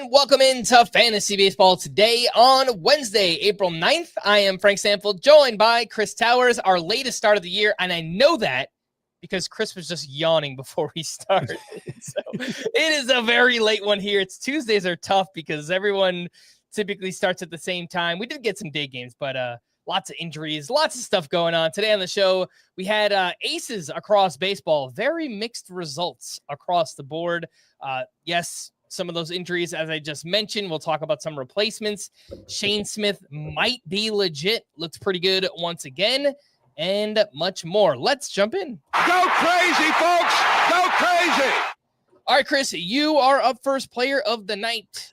and welcome into Fantasy Baseball today on Wednesday, April 9th. I am Frank Stampfl, joined by Chris Towers, our latest start of the year, and I know that because Chris was just yawning before we started. So it is a very late one here. Tuesdays are tough because everyone typically starts at the same time. We did get some day games, but lots of injuries, lots of stuff going on. Today on the show, we had aces across baseball, very mixed results across the board. Yes, some of those injuries, as I just mentioned. We'll talk about some replacements. Shane Smith might be legit. Looks pretty good once again, and much more. Let's jump in. Go crazy, folks! Go crazy! All right, Chris, you are up first, player of the night.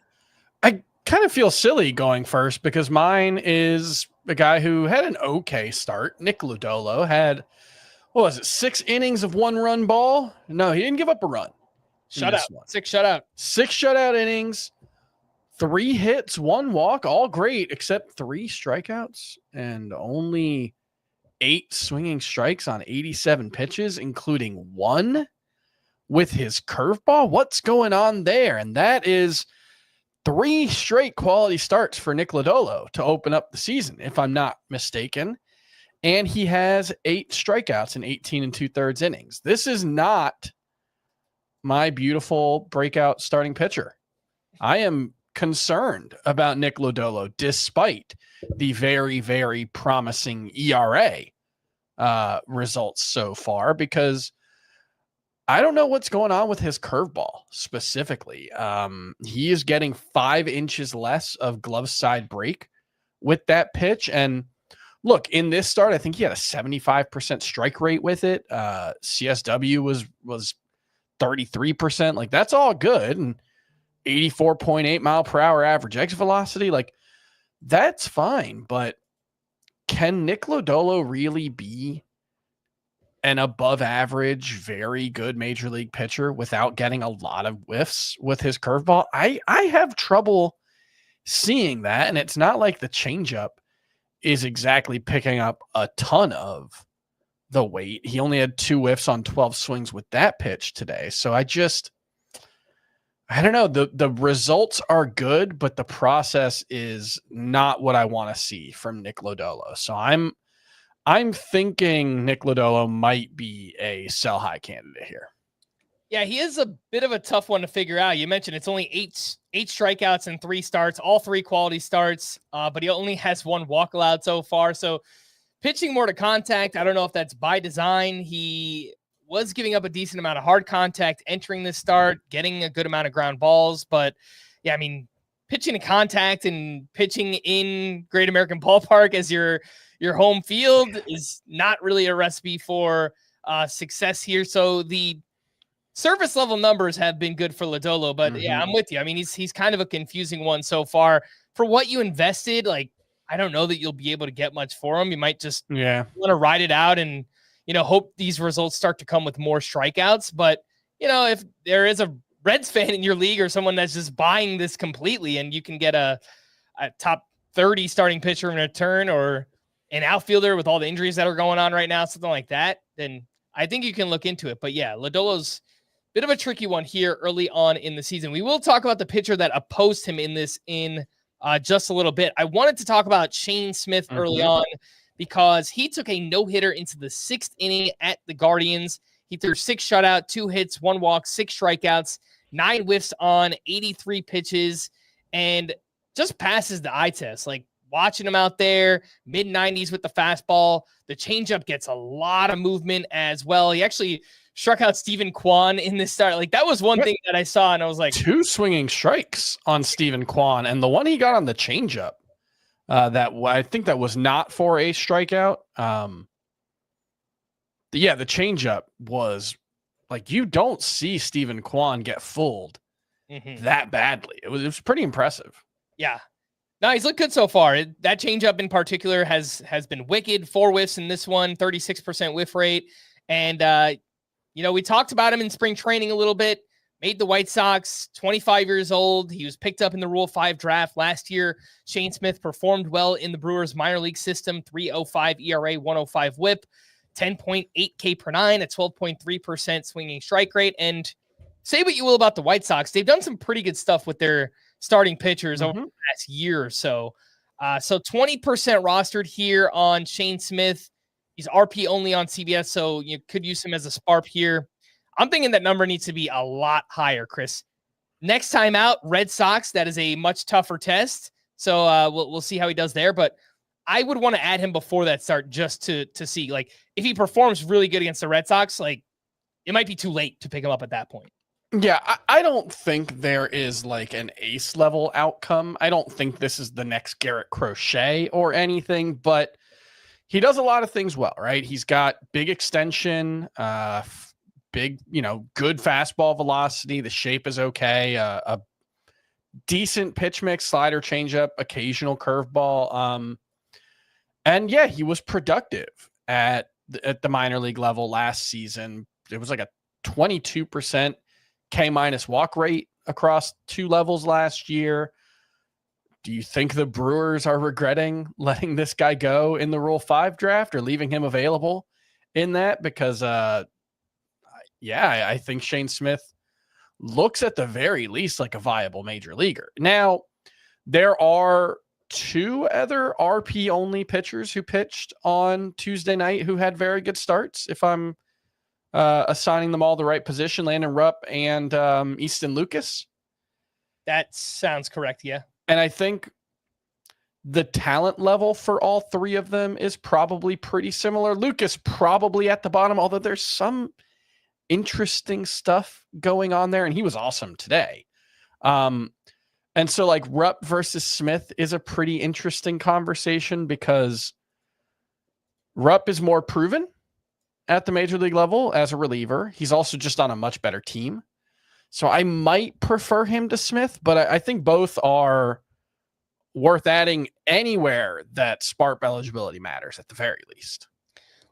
I kind of feel silly going first because mine is a guy who had an okay start. Nick Lodolo had, 6 innings of 1-run ball? No, he didn't give up a run. Shutout. 6 shutout. 6 shutout innings, 3 hits, 1 walk, all great, except 3 strikeouts and only 8 swinging strikes on 87 pitches, including 1 with his curveball. What's going on there? And that is 3 straight quality starts for Nick Lodolo to open up the season, if I'm not mistaken. And he has 8 strikeouts in 18 2/3 innings. This is not my beautiful breakout starting pitcher. I am concerned about Nick Lodolo, despite the very, very promising ERA results so far, because I don't know what's going on with his curveball specifically. He is getting 5 inches less of glove side break with that pitch. And look, in this start, I think he had a 75% strike rate with it. CSW was 33%. Like, that's all good. And 84.8 mile per hour average exit velocity. Like, that's fine. But can Nick Lodolo really be an above average, very good major league pitcher without getting a lot of whiffs with his curveball? I have trouble seeing that. And it's not like the changeup is exactly picking up a ton of the weight. He only had 2 whiffs on 12 swings with that pitch today. So I don't know. The results are good, but the process is not what I want to see from Nick Lodolo. So I'm thinking Nick Lodolo might be a sell high candidate here. Yeah, he is a bit of a tough one to figure out. You mentioned it's only eight strikeouts and 3 starts, all 3 quality starts, but he only has 1 walk allowed so far. So pitching more to contact, I don't know if that's by design. He was giving up a decent amount of hard contact entering this start, getting a good amount of ground balls. But, yeah, I mean, pitching to contact and pitching in Great American Ballpark as your home field is not really a recipe for success here. So the surface level numbers have been good for Lodolo, but yeah, I'm with you. I mean, he's kind of a confusing one so far. For what you invested, like, I don't know that you'll be able to get much for him. You might just want to ride it out and, hope these results start to come with more strikeouts. But, if there is a Reds fan in your league or someone that's just buying this completely and you can get a top 30 starting pitcher in return or an outfielder with all the injuries that are going on right now, something like that, then I think you can look into it. But yeah, Lodolo's bit of a tricky one here early on in the season. We will talk about the pitcher that opposed him in this in just a little bit. I wanted to talk about Shane Smith early on because he took a no-hitter into the 6th inning at the Guardians. He threw 6 shutout, 2 hits, 1 walk, 6 strikeouts, 9 whiffs on 83 pitches, and just passes the eye test. Like, watching him out there, mid-90s with the fastball. The changeup gets a lot of movement as well. He actually struck out Steven Kwan in this start. Like, that was one thing that I saw, and I was like, 2 swinging strikes on Steven Kwan, and the one he got on the changeup, that I think that was not for a strikeout. The changeup was like, you don't see Steven Kwan get fooled that badly. It was pretty impressive. Yeah. No, he's looked good so far. That changeup in particular has been wicked. 4 whiffs in this one, 36% whiff rate. And, we talked about him in spring training a little bit. Made the White Sox, 25 years old. He was picked up in the Rule 5 draft last year. Shane Smith performed well in the Brewers minor league system, 3.05 ERA, 105 whip, 10.8 K per 9, a 12.3% swinging strike rate. And say what you will about the White Sox, they've done some pretty good stuff with their starting pitchers over the past year or so. So 20% rostered here on Shane Smith. He's RP only on CBS, so you could use him as a SPARP here. I'm thinking that number needs to be a lot higher, Chris. Next time out, Red Sox. That is a much tougher test. So we'll see how he does there. But I would want to add him before that start just to see, like, if he performs really good against the Red Sox, like, it might be too late to pick him up at that point. Yeah, I don't think there is like an ace level outcome. I don't think this is the next Garrett Crochet or anything, but he does a lot of things well, right? He's got big extension, big, good fastball velocity. The shape is okay. A decent pitch mix, slider, changeup, occasional curveball. And yeah, he was productive at the minor league level last season. It was like a 22% K- walk rate across 2 levels last year. Do you think the Brewers are regretting letting this guy go in the Rule 5 draft or leaving him available in that? Because, I think Shane Smith looks at the very least like a viable major leaguer. Now, there are 2 other RP-only pitchers who pitched on Tuesday night who had very good starts, if I'm assigning them all the right position, Landon Rupp and Easton Lucas. That sounds correct, yeah. And I think the talent level for all 3 of them is probably pretty similar. Lucas probably at the bottom, although there's some interesting stuff going on there, and he was awesome today. And so like Rupp versus Smith is a pretty interesting conversation because Rupp is more proven at the major league level as a reliever. He's also just on a much better team. So I might prefer him to Smith, but I think both are worth adding anywhere that SPARP eligibility matters at the very least.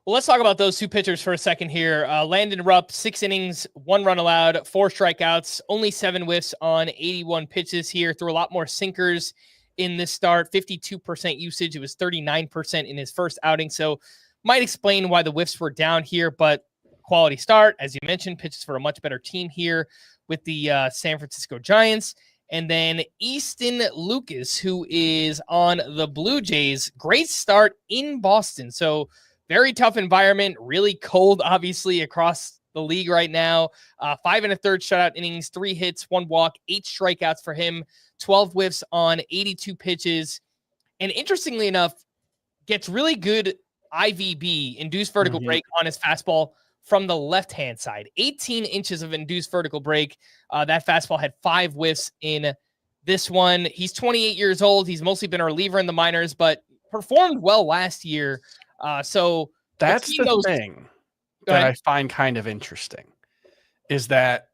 Well, let's talk about those 2 pitchers for a second here. Landon Rupp, 6 innings, 1 run allowed, 4 strikeouts, only 7 whiffs on 81 pitches here. Threw a lot more sinkers in this start, 52% usage. It was 39% in his first outing. So might explain why the whiffs were down here, but quality start. As you mentioned, pitches for a much better team here with the San Francisco Giants. And then Easton Lucas, who is on the Blue Jays. Great start in Boston. So very tough environment, really cold, obviously, across the league right now. 5 1/3 shutout innings, 3 hits, 1 walk, 8 strikeouts for him, 12 whiffs on 82 pitches. And interestingly enough, gets really good IVB, induced vertical break, on his fastball from the left-hand side. 18 inches of induced vertical break. That fastball had 5 whiffs in this one. He's 28 years old. He's mostly been a reliever in the minors, but performed well last year. So that's the thing that I find kind of interesting is that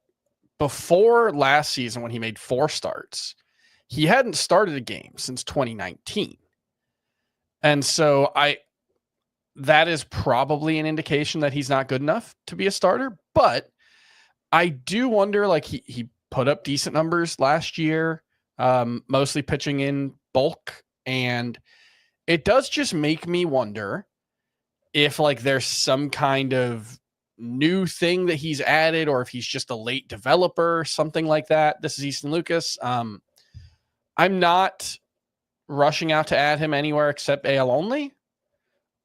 before last season, when he made 4 starts, he hadn't started a game since 2019. And so that is probably an indication that he's not good enough to be a starter. But I do wonder, like he put up decent numbers last year, mostly pitching in bulk. And it does just make me wonder if like there's some kind of new thing that he's added, or if he's just a late developer, something like that. This is Easton Lucas. I'm not rushing out to add him anywhere except AL only,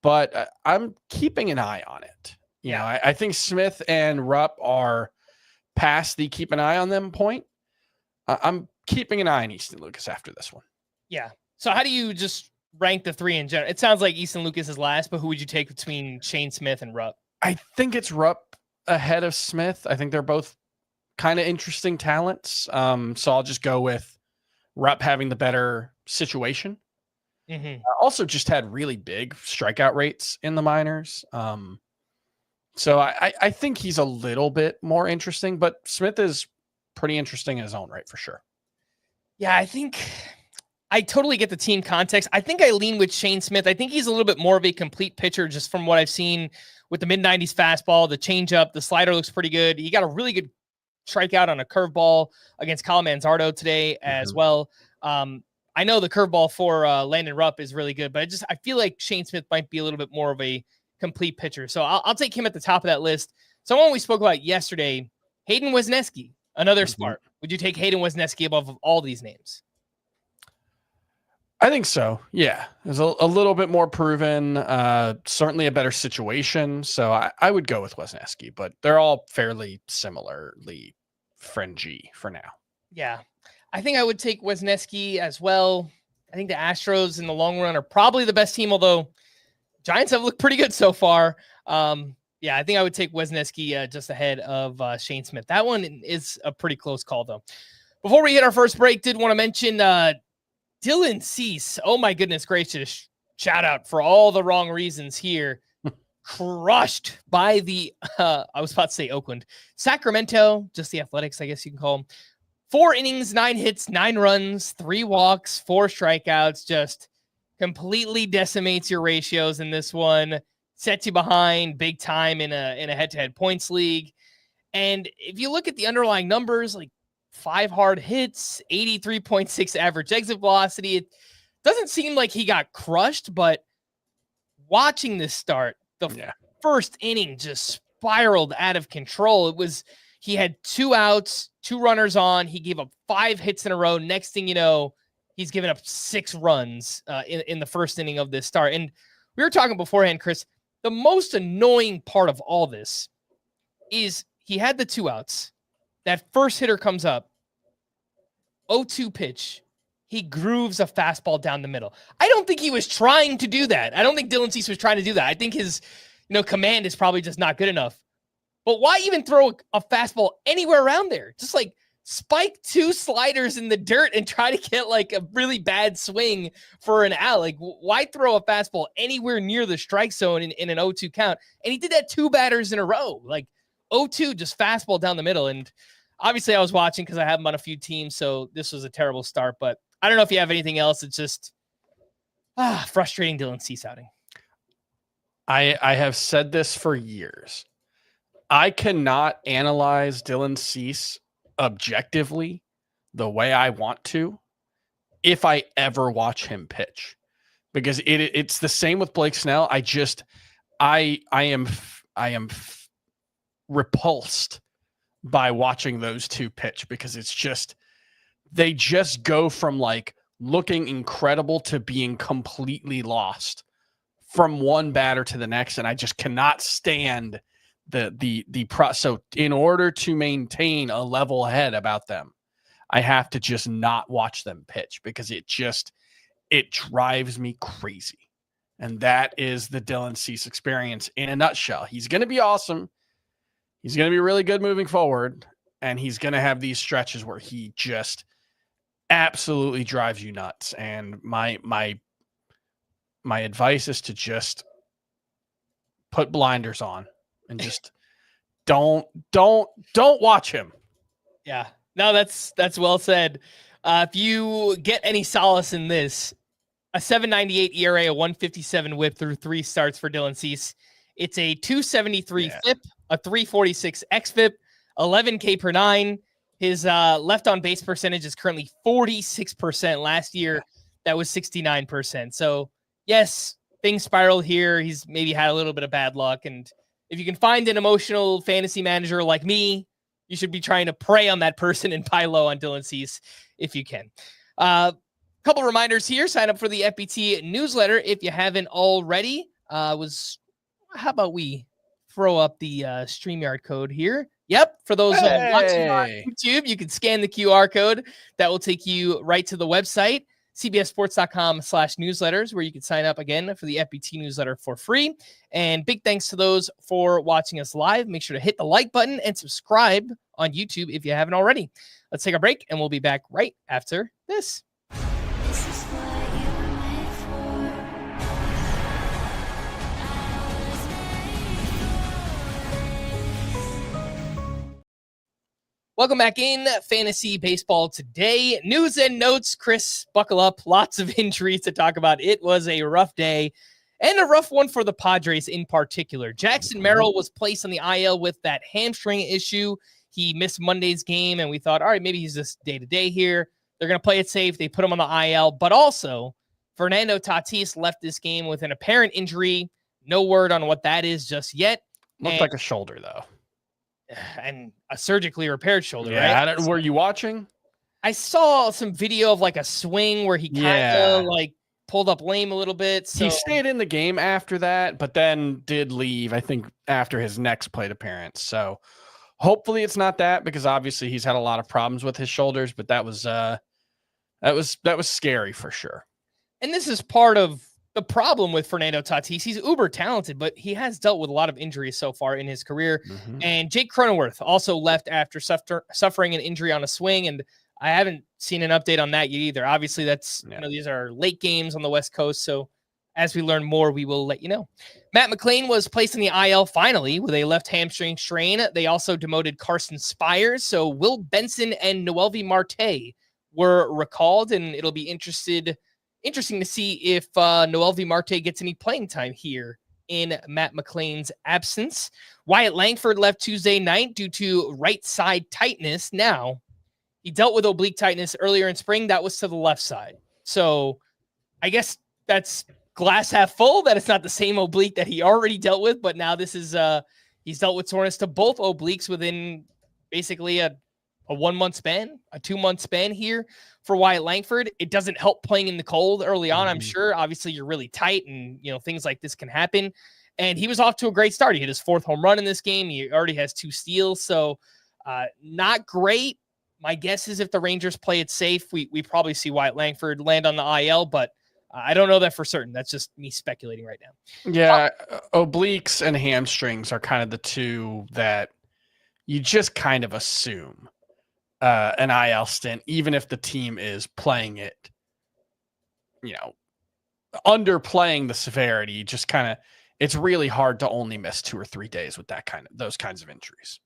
but I'm keeping an eye on it. You know, I think Smith and Rupp are past the keep an eye on them point. I'm keeping an eye on Easton Lucas after this one. Yeah. So how do you just rank the 3 in general? It sounds like Easton Lucas is last, but who would you take between Shane Smith and Rupp? I think it's Rupp ahead of Smith. I think they're both kind of interesting talents. So I'll just go with Rupp having the better situation. Also just had really big strikeout rates in the minors. So I think he's a little bit more interesting, but Smith is pretty interesting in his own right for sure. Yeah, I think I totally get the team context. I think I lean with Shane Smith. I think he's a little bit more of a complete pitcher just from what I've seen with the mid-90s fastball, the changeup, the slider looks pretty good. He got a really good strikeout on a curveball against Kyle Manzardo today as well. I know the curveball for Landon Rupp is really good, but I feel like Shane Smith might be a little bit more of a complete pitcher. So I'll take him at the top of that list. Someone we spoke about yesterday, Hayden Wesneski, another SPARP. Would you take Hayden Wesneski above all these names? I think so. Yeah. There's a little bit more proven, certainly a better situation. So I would go with Wesneski, but they're all fairly similarly fringy for now. Yeah. I think I would take Wesneski as well. I think the Astros in the long run are probably the best team, although Giants have looked pretty good so far. Yeah, I think I would take Wesneski just ahead of Shane Smith. That one is a pretty close call, though. Before we hit our first break, did want to mention Dylan Cease. Oh, my goodness gracious. Shout out for all the wrong reasons here. Crushed by the, I was about to say Oakland. Sacramento, just the Athletics, I guess you can call them. 4 innings, 9 hits, 9 runs, 3 walks, 4 strikeouts. Just completely decimates your ratios in this one. Sets you behind big time in a head-to-head points league. And if you look at the underlying numbers, like 5 hard hits, 83.6 average exit velocity, it doesn't seem like he got crushed, but watching this start, the first inning just spiraled out of control. He had 2 outs, 2 runners on. He gave up 5 hits in a row. Next thing you know, he's given up 6 runs in the first inning of this start. And we were talking beforehand, Chris, the most annoying part of all this is he had the 2 outs. That first hitter comes up, 0-2 pitch. He grooves a fastball down the middle. I don't think he was trying to do that. I don't think Dylan Cease was trying to do that. I think his command is probably just not good enough. But why even throw a fastball anywhere around there? Just like spike 2 sliders in the dirt and try to get like a really bad swing for an out. Like, why throw a fastball anywhere near the strike zone in an 0-2 count? And he did that 2 batters in a row. Like 0-2, just fastball down the middle. And obviously I was watching because I have him on a few teams, so this was a terrible start. But I don't know if you have anything else. It's just frustrating Dylan Cease outing. I have said this for years. I cannot analyze Dylan Cease objectively the way I want to if I ever watch him pitch, because it's the same with Blake Snell. I am repulsed by watching those 2 pitch, because they just go from like looking incredible to being completely lost from one batter to the next. And I just cannot stand so in order to maintain a level head about them, I have to just not watch them pitch, because it drives me crazy. And that is the Dylan Cease experience in a nutshell. He's going to be awesome. He's going to be really good moving forward. And he's going to have these stretches where he just absolutely drives you nuts. And my advice is to just put blinders on and just don't watch him. Yeah, no, that's well said. If you get any solace in this, a 7.98 ERA, a 1.57 WHIP through 3 starts for Dylan Cease. It's a 2.73 FIP, a 3.46 xFIP, 11 K per 9. His left on base percentage is currently 46%. Last year, that was 69%. So yes, things spiraled here. He's maybe had a little bit of bad luck, and if you can find an emotional fantasy manager like me, you should be trying to prey on that person and buy low on Dylan Cease if you can. Couple reminders here. Sign up for the FBT newsletter if you haven't already. How about we throw up the StreamYard code here? Yep. For those watching on YouTube, you can scan the QR code. That will take you right to the website, cbssports.com/newsletters, where you can sign up again for the FBT newsletter for free. And big thanks to those for watching us live. Make sure to hit the like button and subscribe on YouTube if you haven't already. Let's take a break, and we'll be back right after this. Welcome back in Fantasy Baseball Today. News and notes. Chris, buckle up. Lots of injuries to talk about. It was a rough day and a rough one for the Padres in particular. Jackson Merrill was placed on the IL with that hamstring issue. He missed Monday's game, and we thought, all right, maybe he's just day-to-day here. They're going to play it safe. They put him on the IL. But also, Fernando Tatis left this game with an apparent injury. No word on what that is just yet. Looked like a shoulder, though. and a surgically repaired shoulder, Yeah, right? were you watching? I saw some video of like a swing where he kind of like pulled up lame a little bit. So he stayed in the game after that, but then did leave, I think, after his next plate appearance. So hopefully it's not that, because obviously he's had a lot of problems with his shoulders, but that was scary for sure. And this is part of the problem with Fernando Tatis. He's uber talented, but he has dealt with a lot of injuries so far in his career. Mm-hmm. And Jake Cronenworth also left after suffering an injury on a swing. And I haven't seen an update on that yet either. Obviously, that's, these are late games on the West Coast. So as we learn more, we will let you know. Matt McLain was placed in the IL finally with a left hamstring strain. They also demoted Carson Spires. So Will Benson and Noelvi Marte were recalled, and it'll be interesting to see if Noelvi Marte gets any playing time here in Matt McLain's absence. Wyatt Langford left Tuesday night due to right side tightness. Now, he dealt with oblique tightness earlier in spring. That was to the left side. So I guess that's glass half full, that it's not the same oblique that he already dealt with, but now this is he's dealt with soreness to both obliques within basically a 1 month span, a 2 month span here for Wyatt Langford. It doesn't help playing in the cold early on, I'm sure. Obviously, you're really tight and, things like this can happen. And he was off to a great start. He hit his 4th home run in this game. He already has 2 steals. So not great. My guess is if the Rangers play it safe, we probably see Wyatt Langford land on the IL, but I don't know that for certain. That's just me speculating right now. Yeah, obliques and hamstrings are kind of the two that you just kind of assume an IL stint, even if the team is playing it, underplaying the severity. Just kind of, it's really hard to only miss 2 or 3 days with those kinds of injuries.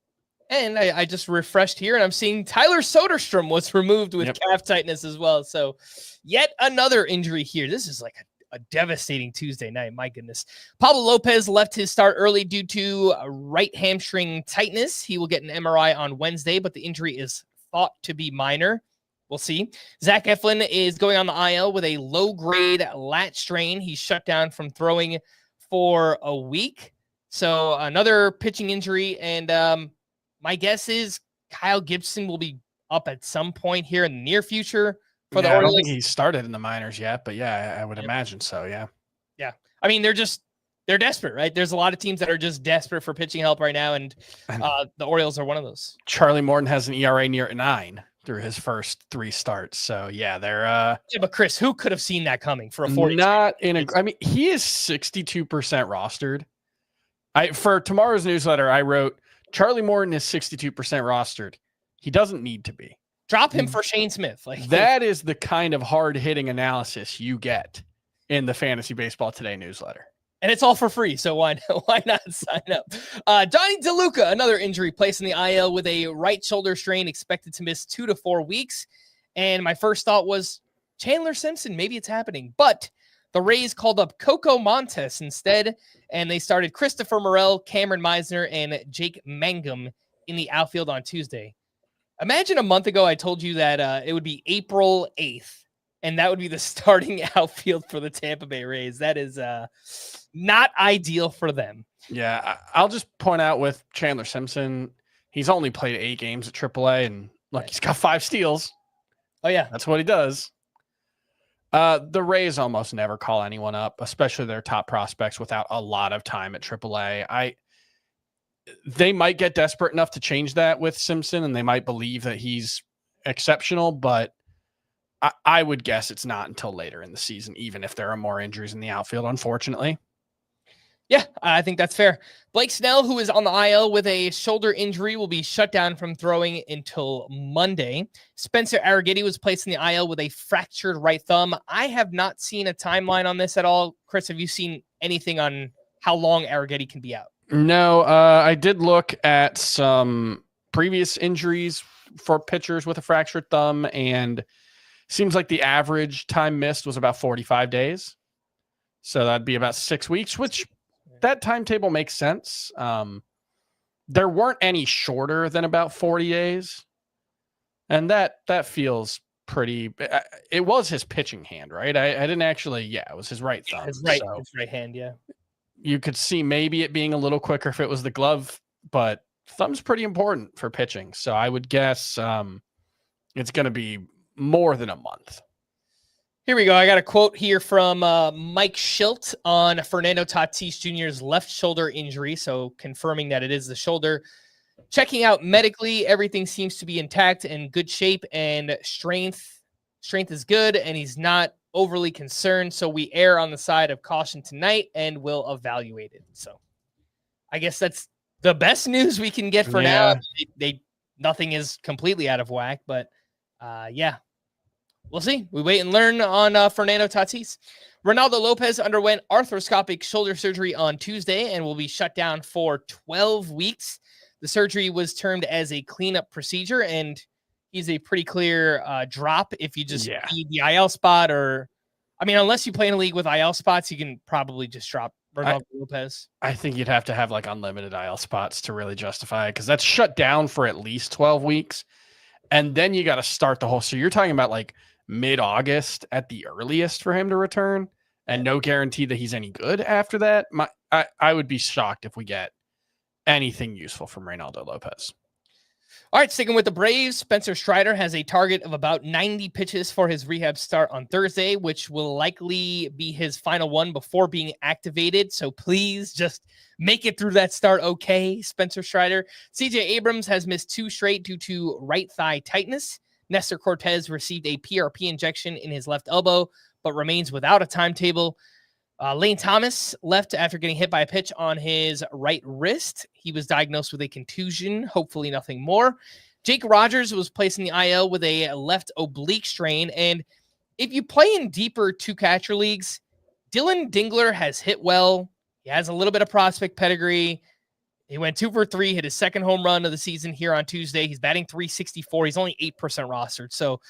And I just refreshed here, and I'm seeing Tyler Soderstrom was removed with calf tightness as well. So yet another injury here. This is like a devastating Tuesday night. My goodness. Pablo Lopez left his start early due to right hamstring tightness. He will get an MRI on Wednesday, but the injury is thought to be minor. We'll see. Zach Eflin is going on the IL with a low-grade lat strain. He's shut down from throwing for a week. So another pitching injury, and my guess is Kyle Gibson will be up at some point here in the near future for the Orioles. I don't think he's started in the minors yet, but I would imagine so. Yeah. Yeah. I mean, they're desperate, right? There's a lot of teams that are just desperate for pitching help right now. And the Orioles are one of those. Charlie Morton has an ERA near 9 through his first 3 starts. So they're yeah, but Chris, who could have seen that coming for a 40? I mean, he is 62% rostered. For tomorrow's newsletter, I wrote, Charlie Morton is 62% rostered. He doesn't need to be. Drop him for Shane Smith. That is the kind of hard-hitting analysis you get in the Fantasy Baseball Today newsletter. And it's all for free, so why not sign up? Donnie DeLuca, another injury, placed in the IL with a right shoulder strain, expected to miss 2 to 4 weeks. And my first thought was Chandler Simpson, maybe it's happening. But the Rays called up Coco Montes instead, and they started Christopher Morel, Cameron Meisner, and Jake Mangum in the outfield on Tuesday. Imagine a month ago I told you that it would be April 8th, and that would be the starting outfield for the Tampa Bay Rays. That is not ideal for them. Yeah, I'll just point out with Chandler Simpson, he's only played 8 games at AAA, and look, he's got 5 steals. Oh, yeah. That's what he does. The Rays almost never call anyone up, especially their top prospects, without a lot of time at AAA. They might get desperate enough to change that with Simpson, and they might believe that he's exceptional, but I would guess it's not until later in the season, even if there are more injuries in the outfield, unfortunately. Yeah, I think that's fair. Blake Snell, who is on the IL with a shoulder injury, will be shut down from throwing until Monday. Spencer Arrighetti was placed in the IL with a fractured right thumb. I have not seen a timeline on this at all. Chris, have you seen anything on how long Arrighetti can be out? No, I did look at some previous injuries for pitchers with a fractured thumb, and seems like the average time missed was about 45 days. So that'd be about 6 weeks, which that timetable makes sense. There weren't any shorter than about 40 days. And that feels pretty. It was his pitching hand, right? I didn't actually. Yeah, it was his right thumb. His right hand. Yeah. You could see maybe it being a little quicker if it was the glove, but thumb's pretty important for pitching. So I would guess it's going to be more than a month. Here we go. I got a quote here from Mike Schilt on Fernando Tatis Jr.'s left shoulder injury. So confirming that it is the shoulder. Checking out medically, everything seems to be intact and good shape, and strength is good, and he's not overly concerned. So we err on the side of caution tonight and will evaluate it. So I guess that's the best news we can get for now. Nothing is completely out of whack, but yeah. We'll see. We wait and learn on Fernando Tatis. Ronaldo Lopez underwent arthroscopic shoulder surgery on Tuesday and will be shut down for 12 weeks. The surgery was termed as a cleanup procedure, and he's a pretty clear drop if you just need the IL spot, or, I mean, unless you play in a league with IL spots, you can probably just drop Ronaldo Lopez. I think you'd have to have like unlimited IL spots to really justify it, because that's shut down for at least 12 weeks. And then you got to start the whole. So you're talking about like mid-August at the earliest for him to return, and no guarantee that he's any good after that. I would be shocked if we get anything useful from Reynaldo Lopez. All right, sticking with the Braves, Spencer Strider has a target of about 90 pitches for his rehab start on Thursday, which will likely be his final one before being activated. So please just make it through that start okay, Spencer Strider. CJ Abrams has missed 2 straight due to right thigh tightness. Nestor Cortez received a PRP injection in his left elbow, but remains without a timetable. Lane Thomas left after getting hit by a pitch on his right wrist. He was diagnosed with a contusion, hopefully nothing more. Jake Rogers was placed in the IL with a left oblique strain. And if you play in deeper 2-catcher leagues, Dylan Dingler has hit well. He has a little bit of prospect pedigree. He went 2 for 3, hit his second home run of the season here on Tuesday. He's batting .364. He's only 8% rostered. So,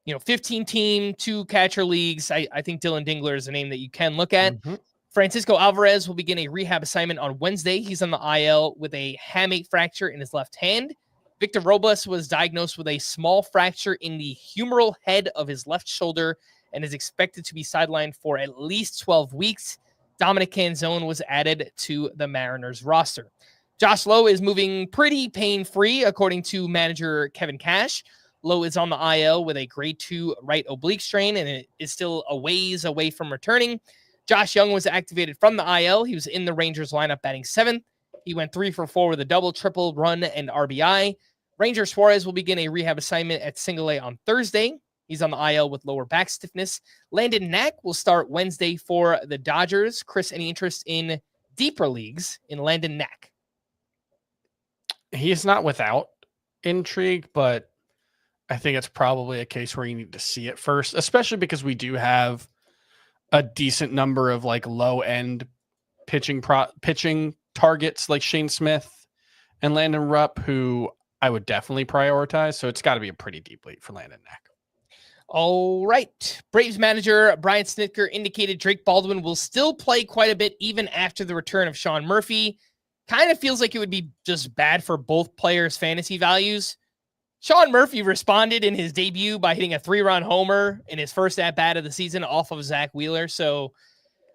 15-team, 2-catcher leagues. I think Dylan Dingler is a name that you can look at. Mm-hmm. Francisco Alvarez will begin a rehab assignment on Wednesday. He's on the IL with a hamate fracture in his left hand. Victor Robles was diagnosed with a small fracture in the humeral head of his left shoulder and is expected to be sidelined for at least 12 weeks. Dominic Canzone was added to the Mariners roster. Josh Lowe is moving pretty pain-free, according to manager Kevin Cash. Lowe is on the IL with a grade 2 right oblique strain, and it is still a ways away from returning. Josh Young was activated from the IL. He was in the Rangers lineup batting 7th. He went 3 for 4 with a double, triple, run, and RBI. Ranger Suarez will begin a rehab assignment at single A on Thursday. He's on the IL with lower back stiffness. Landon Knack will start Wednesday for the Dodgers. Chris, any interest in deeper leagues in Landon Knack? He's not without intrigue, but I think it's probably a case where you need to see it first, especially because we do have a decent number of like low end pitching targets like Shane Smith and Landon Rupp, who I would definitely prioritize. So it's got to be a pretty deep league for Landon Knack. All right. Braves manager Brian Snitker indicated Drake Baldwin will still play quite a bit even after the return of Sean Murphy. Kind of feels like it would be just bad for both players' fantasy values. Sean Murphy responded in his debut by hitting a 3-run homer in his first at-bat of the season off of Zach Wheeler. So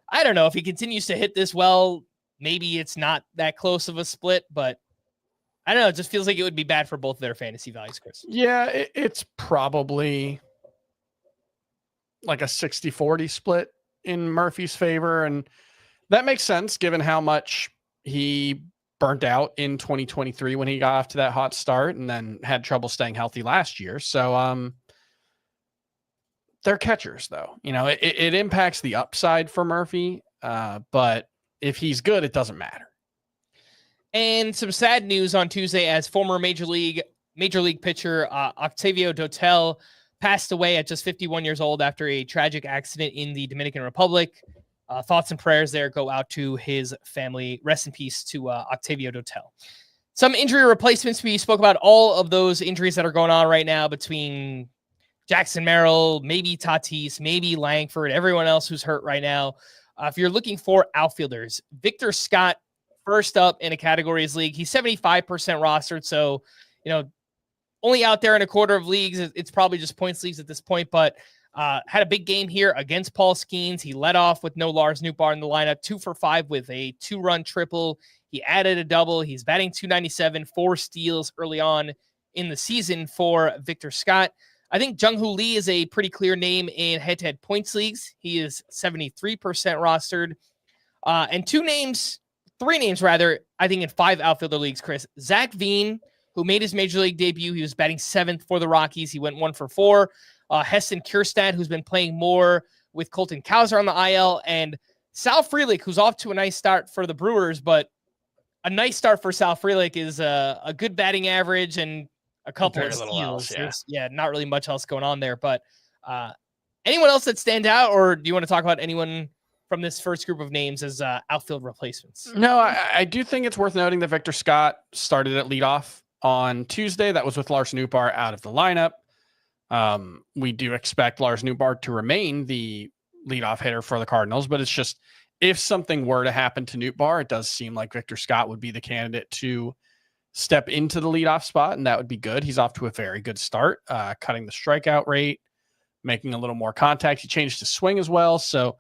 I don't know if he continues to hit this well. Maybe it's not that close of a split, but I don't know. It just feels like it would be bad for both their fantasy values, Chris. Yeah, it's probably like a 60-40 split in Murphy's favor. And that makes sense given how much he burnt out in 2023 when he got off to that hot start and then had trouble staying healthy last year. So they're catchers though. It impacts the upside for Murphy. But if he's good, it doesn't matter. And some sad news on Tuesday as former Major League pitcher Octavio Dotel passed away at just 51 years old after a tragic accident in the Dominican Republic. Thoughts and prayers there go out to his family. Rest in peace to Octavio Dotel. Some injury replacements. We spoke about all of those injuries that are going on right now between Jackson Merrill, maybe Tatis, maybe Langford, everyone else who's hurt right now. If you're looking for outfielders, Victor Scott, first up in a categories league. He's 75% rostered. So, only out there in a quarter of leagues. It's probably just points leagues at this point, but had a big game here against Paul Skeens. He led off with no Lars Nootbaar in the lineup, 2 for 5 with a 2-run triple. He added a double. He's batting .297, 4 steals early on in the season for Victor Scott. I think Jung-Hoo Lee is a pretty clear name in head-to-head points leagues. He is 73% rostered. And three names, I think in 5 outfielder leagues, Chris. Zach Veen, who made his major league debut. He was batting 7th for the Rockies. He went 1 for 4. Heston Kjerstad, who's been playing more with Colton Cowser on the IL. And Sal Frelick, who's off to a nice start for the Brewers. But a nice start for Sal Frelick is a good batting average and a couple of steals. Not really much else going on there. But anyone else that stand out, or do you want to talk about anyone from this first group of names as outfield replacements? No, I do think it's worth noting that Victor Scott started at leadoff on Tuesday. That was with Lars Nootbaar out of the lineup. We do expect Lars Nootbaar to remain the leadoff hitter for the Cardinals, but it's just, if something were to happen to Nootbaar, it does seem like Victor Scott would be the candidate to step into the leadoff spot, and that would be good. He's off to a very good start, cutting the strikeout rate, making a little more contact. He changed his swing as well, so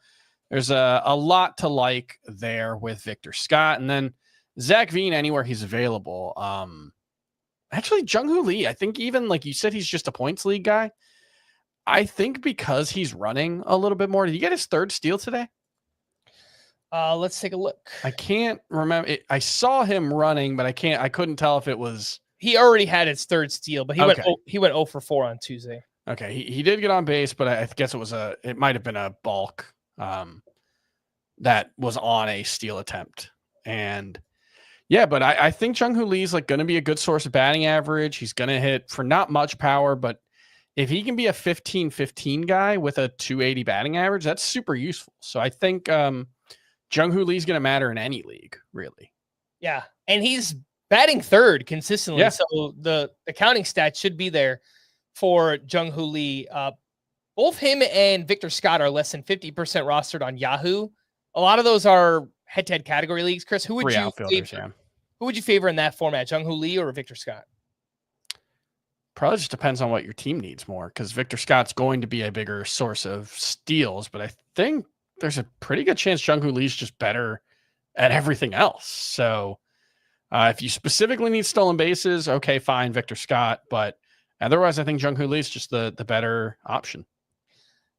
there's a lot to like there with Victor Scott. And then Zach Veen, anywhere he's available. Actually, Jung-Hoo Lee, I think, even like you said, he's just a points league guy. I think because he's running a little bit more. Did he get his 3rd steal today? Let's take a look. I can't remember. I saw him running, but I couldn't tell if it was. He already had his 3rd steal, but he went 0 for 4 on Tuesday. Okay, he did get on base, but I guess it might have been a balk that was on a steal attempt. And yeah, but I think Jung-Hoo Lee's like going to be a good source of batting average. He's going to hit for not much power, but if he can be a 15-15 guy with a 280 batting average, that's super useful. So I think Jung-Hoo Lee's going to matter in any league, really. Yeah, and he's batting 3rd consistently. Yeah. So the counting stats should be there for Jung-Hoo Lee. Both him and Victor Scott are less than 50% rostered on Yahoo. A lot of those are head-to-head category leagues. Chris, who would you favor in that format, Jung-Hoo Lee or Victor Scott? Probably just depends on what your team needs more, because Victor Scott's going to be a bigger source of steals, but I think there's a pretty good chance Jung-Hoo Lee's just better at everything else. So if you specifically need stolen bases, okay, fine, Victor Scott, but otherwise I think Jung-Hoo Lee's just the better option.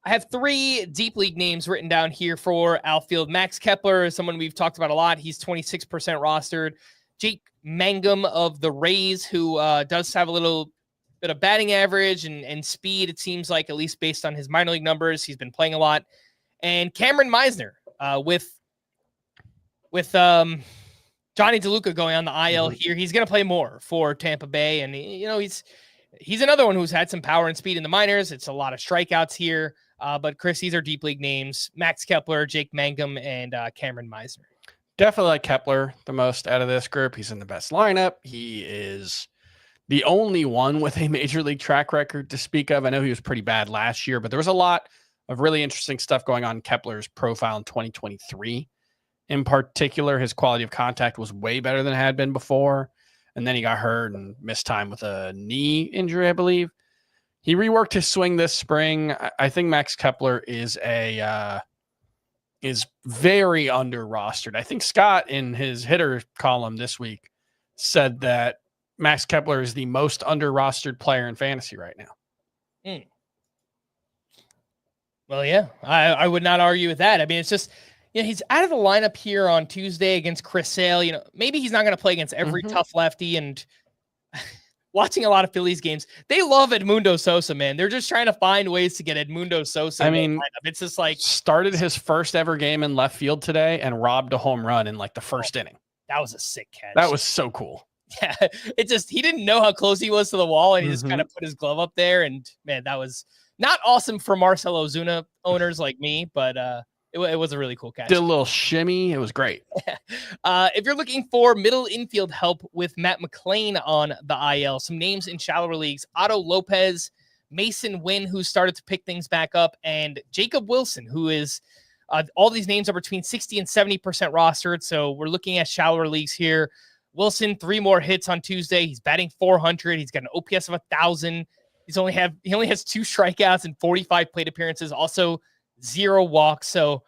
I have 3 deep league names written down here for outfield. Max Kepler is someone we've talked about a lot. He's 26% rostered. Jake Mangum of the Rays, who does have a little bit of batting average and speed, it seems like, at least based on his minor league numbers. He's been playing a lot. And Cameron Meisner with Johnny DeLuca going on the IL here. He's going to play more for Tampa Bay. And, he's another one who's had some power and speed in the minors. It's a lot of strikeouts here. But Chris, these are deep league names: Max Kepler, Jake Mangum, and Cameron Meisner. Definitely like Kepler the most out of this group. He's in the best lineup. He is the only one with a major league track record to speak of. I know he was pretty bad last year, but there was a lot of really interesting stuff going on in Kepler's profile in 2023. In particular, his quality of contact was way better than it had been before. And then he got hurt and missed time with a knee injury, I believe. He reworked his swing this spring. I think Max Kepler is very under rostered. I think Scott in his hitter column this week said that Max Kepler is the most under rostered player in fantasy right now. Well, yeah, I would not argue with that. I mean, it's just, he's out of the lineup here on Tuesday against Chris Sale. Maybe he's not going to play against every tough lefty. And watching a lot of Phillies games, they love Edmundo Sosa, man. They're just trying to find ways to get Edmundo Sosa. It's just like started his first ever game in left field today and robbed a home run in like the first inning. That was a sick catch. That was so cool. Yeah, he didn't know how close he was to the wall, and he just kind of put his glove up there. And man, that was not awesome for Marcell Ozuna owners like me, but it was a really cool catch. Did a little shimmy. It was great. If you're looking for middle infield help with Matt McClain on the IL, some names in shallower leagues: Otto Lopez, Mason Wynn, who started to pick things back up, and Jacob Wilson, who is all these names are between 60 and 70% rostered. So we're looking at shallower leagues here. Wilson, 3 more hits on Tuesday. He's batting 400. He's got an OPS of 1,000. He only has 2 strikeouts and 45 plate appearances. Also 0 walks. So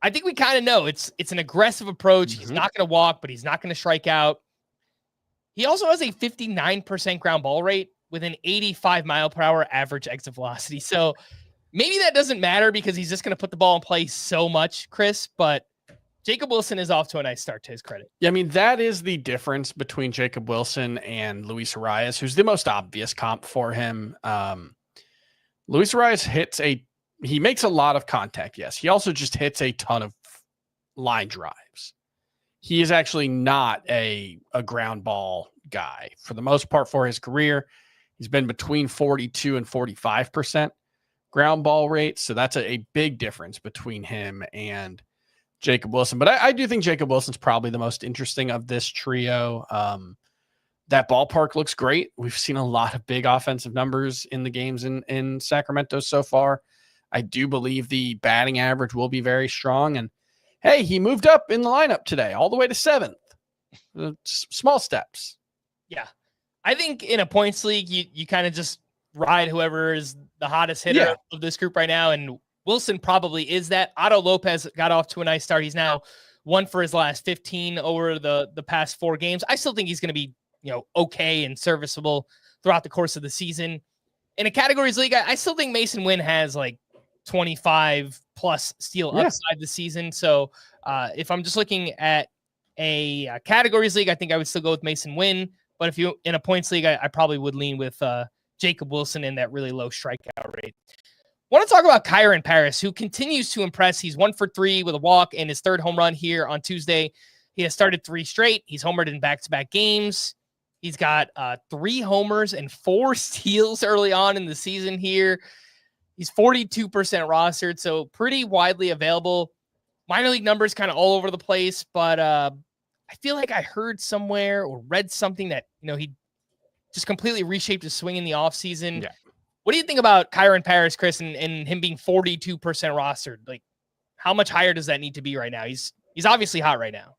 I think we kind of know it's an aggressive approach. He's not going to walk, but he's not going to strike out. He also has a 59% ground ball rate with an 85 mile per hour average exit velocity. So maybe that doesn't matter because he's just going to put the ball in play so much, Chris, but Jacob Wilson is off to a nice start to his credit. Yeah, I mean, that is the difference between Jacob Wilson and Luis Arias, who's the most obvious comp for him. Luis Arias he makes a lot of contact, yes. He also just hits a ton of line drives. He is actually not a ground ball guy. For the most part for his career, he's been between 42 and 45% ground ball rate. So that's a big difference between him and Jacob Wilson. But I do think Jacob Wilson's probably the most interesting of this trio. That ballpark looks great. We've seen a lot of big offensive numbers in the games in Sacramento so far. I do believe the batting average will be very strong. And hey, he moved up in the lineup today, all the way to 7th. Small steps. Yeah. I think in a points league, you kind of just ride whoever is the hottest hitter of this group right now. And Wilson probably is that. Otto Lopez got off to a nice start. He's now 1 for his last 15 over the past 4 games. I still think he's going to be, okay and serviceable throughout the course of the season. In a categories league, I still think Mason Wynn has like 25 plus steal upside this season. So if I'm just looking at a categories league, I think I would still go with Mason Wynn. But if you in a points league, I probably would lean with Jacob Wilson in that really low strikeout rate. Want to talk about Kyron Paris, who continues to impress. He's 1 for 3 with a walk and his 3rd home run here on Tuesday. He has started 3 straight. He's homered in back-to-back games. He's got 3 homers and 4 steals early on in the season here. He's 42% rostered, so pretty widely available. Minor league numbers kind of all over the place, but I feel like I heard somewhere or read something that, he just completely reshaped his swing in the offseason. Yeah. What do you think about Kyron Paris, Chris, and him being 42% rostered? Like, how much higher does that need to be right now? He's obviously hot right now.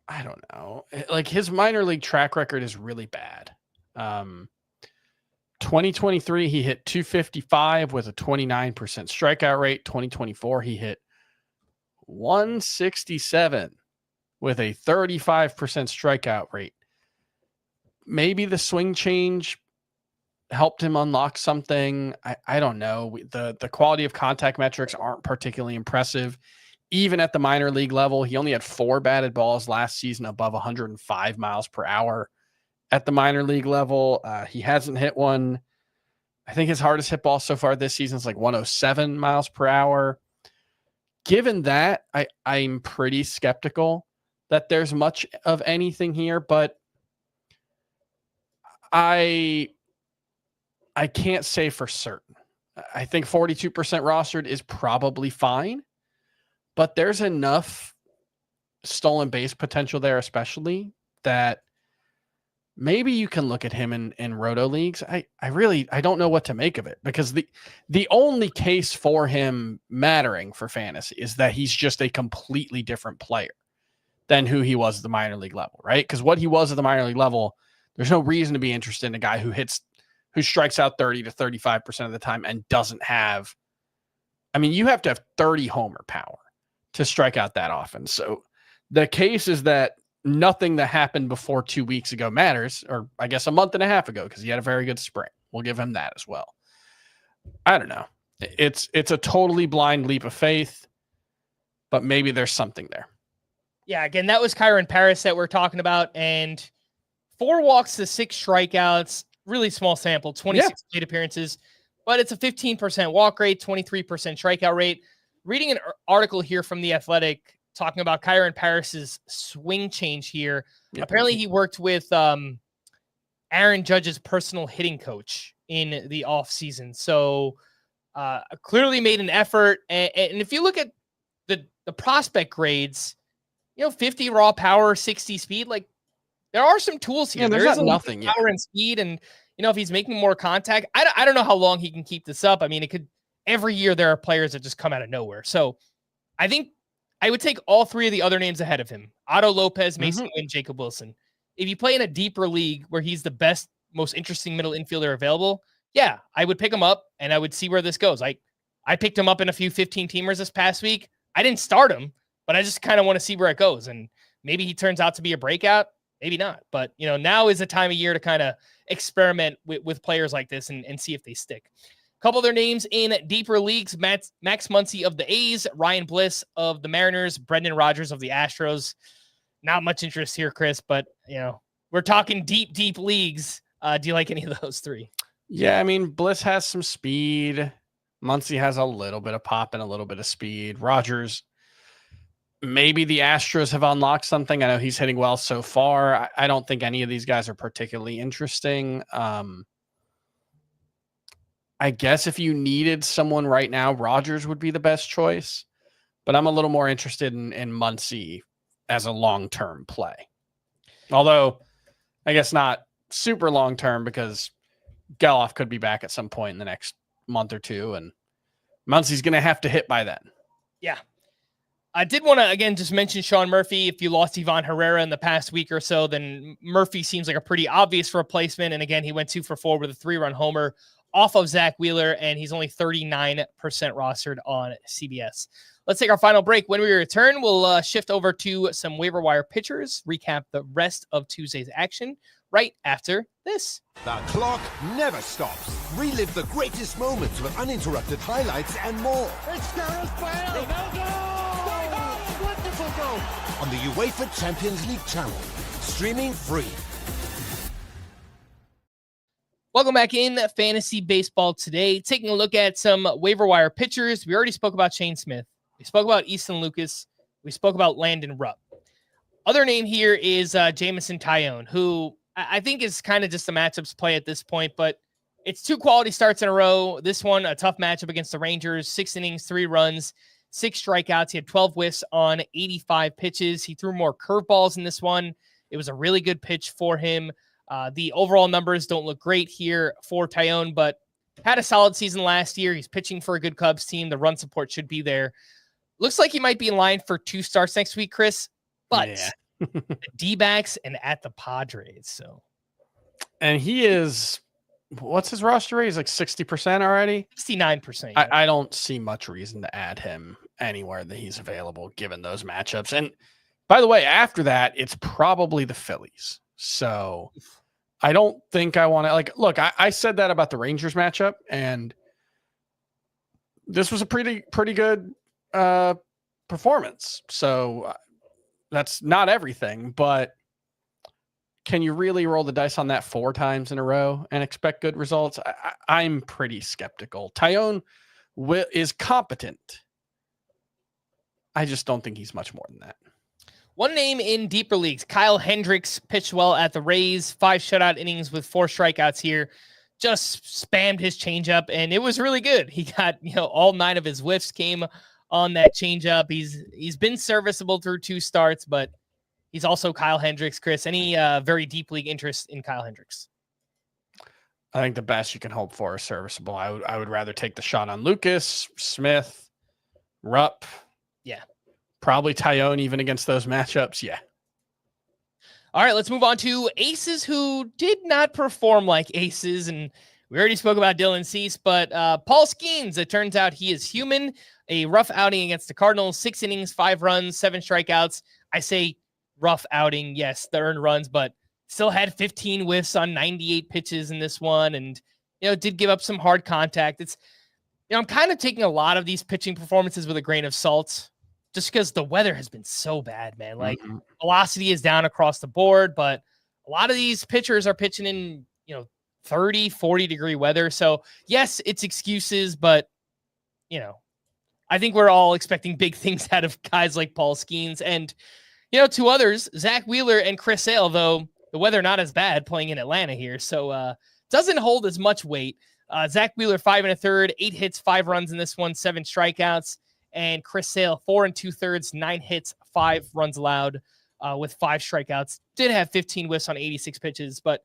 I don't know. Like, his minor league track record is really bad. 2023, he hit 255 with a 29% strikeout rate. 2024, he hit 167 with a 35% strikeout rate. Maybe the swing change helped him unlock something. I don't know. The quality of contact metrics aren't particularly impressive. Even at the minor league level, he only had 4 batted balls last season above 105 miles per hour. At the minor league level, he hasn't hit one. I think his hardest hit ball so far this season is like 107 miles per hour. Given that, I'm pretty skeptical that there's much of anything here, but I can't say for certain. I think 42% rostered is probably fine, but there's enough stolen base potential there, especially that maybe you can look at him in roto leagues. I don't know what to make of it, because the only case for him mattering for fantasy is that he's just a completely different player than who he was at the minor league level, right? Because what he was at the minor league level, there's no reason to be interested in a guy who strikes out 30 to 35% of the time and doesn't have, you have to have 30 homer power to strike out that often. So the case is that nothing that happened before 2 weeks ago matters, or I guess a month and a half ago, because he had a very good spring. We'll give him that as well. I don't know. It's a totally blind leap of faith, but maybe there's something there. Yeah, again, that was Kyron Paris that we're talking about, and 4 walks to 6 strikeouts, really small sample, 26 plate appearances, but it's a 15% walk rate, 23% strikeout rate. Reading an article here from The Athletic talking about Kyron Paris's swing change here. Yep. Apparently he worked with Aaron Judge's personal hitting coach in the offseason. So clearly made an effort. And if you look at the prospect grades, 50 raw power, 60 speed, like there are some tools here. Yeah, there's not nothing power and speed. And, if he's making more contact, I don't know how long he can keep this up. Every year there are players that just come out of nowhere. So I think I would take all 3 of the other names ahead of him. Otto Lopez, Mason Wynn, Jacob Wilson. If you play in a deeper league where he's the best, most interesting middle infielder available, yeah, I would pick him up and I would see where this goes. I picked him up in a few 15-teamers this past week. I didn't start him, but I just kind of want to see where it goes. And maybe he turns out to be a breakout, maybe not. But, now is the time of year to kind of experiment with players like this and see if they stick. A couple of their names in deeper leagues: Max Muncy of the A's, Ryan Bliss of the Mariners, Brendan Rodgers of the Astros. Not much interest here, Chris, but, we're talking deep leagues. Do you like any of those three? Yeah, I mean, Bliss has some speed. Muncy has a little bit of pop and a little bit of speed. Rodgers, maybe the Astros have unlocked something. I know he's hitting well so far. I don't think any of these guys are particularly interesting. I guess if you needed someone right now, Rodgers would be the best choice. But I'm a little more interested in Muncy as a long-term play. Although, I guess not super long-term, because Geloff could be back at some point in the next month or two, and Muncy's going to have to hit by then. Yeah. I did want to, again, just mention Sean Murphy. If you lost Ivan Herrera in the past week or so, then Murphy seems like a pretty obvious replacement. And again, he went 2 for 4 with a 3-run homer off of Zach Wheeler, and he's only 39% rostered on CBS. Let's take our final break. When we return, we'll shift over to some waiver wire pitchers, recap the rest of Tuesday's action right after this. The clock never stops. Relive the greatest moments with uninterrupted highlights and more. It's Gareth Bale. Oh, wonderful goal. On the UEFA Champions League channel. Streaming free. Welcome back in Fantasy Baseball today. Taking a look at some waiver wire pitchers. We already spoke about Shane Smith. We spoke about Easton Lucas. We spoke about Landon Rupp. Other name here is Jamison Tyone, who I think is kind of just a matchups play at this point, but it's 2 quality starts in a row. This one, a tough matchup against the Rangers, 6 innings, 3 runs, 6 strikeouts. He had 12 whiffs on 85 pitches. He threw more curveballs in this one. It was a really good pitch for him. The overall numbers don't look great here for Tyone, but had a solid season last year. He's pitching for a good Cubs team. The run support should be there. Looks like he might be in line for 2 starts next week, Chris, but the D-backs and at the Padres. So, and he is, what's his roster rate? He's like 60% already. 69%. I don't see much reason to add him anywhere that he's available, given those matchups. And by the way, after that, it's probably the Phillies. So I don't think I want to, look, I said that about the Rangers matchup, and this was a pretty good performance. So that's not everything, but can you really roll the dice on that 4 times in a row and expect good results? I'm pretty skeptical. Tyone is competent. I just don't think he's much more than that. One name in deeper leagues, Kyle Hendricks, pitched well at the Rays, 5 shutout innings with 4 strikeouts here. Just spammed his changeup, and it was really good. He got, all 9 of his whiffs came on that changeup. He's been serviceable through 2 starts, but he's also Kyle Hendricks. Chris, any very deep league interest in Kyle Hendricks? I think the best you can hope for is serviceable. I would rather take the shot on Lucas, Smith, Rupp. Yeah. Probably Tyone even against those matchups. Yeah. All right, let's move on to aces who did not perform like aces. And we already spoke about Dylan Cease, but Paul Skeens, it turns out he is human. A rough outing against the Cardinals, 6 innings, 5 runs, 7 strikeouts. I say rough outing, yes, the earned runs, but still had 15 whiffs on 98 pitches in this one. And, did give up some hard contact. It's, I'm kind of taking a lot of these pitching performances with a grain of salt, just because the weather has been so bad, man. Like, velocity is down across the board, but a lot of these pitchers are pitching in, 30, 40-degree weather. So, yes, it's excuses, but, I think we're all expecting big things out of guys like Paul Skeens. And, 2 others, Zach Wheeler and Chris Sale, though the weather not as bad playing in Atlanta here. So, doesn't hold as much weight. Zach Wheeler, 5 1/3, 8 hits, 5 runs in this one, 7 strikeouts. And Chris Sale, 4 2/3, 9 hits, 5 runs allowed with 5 strikeouts. Did have 15 whiffs on 86 pitches, but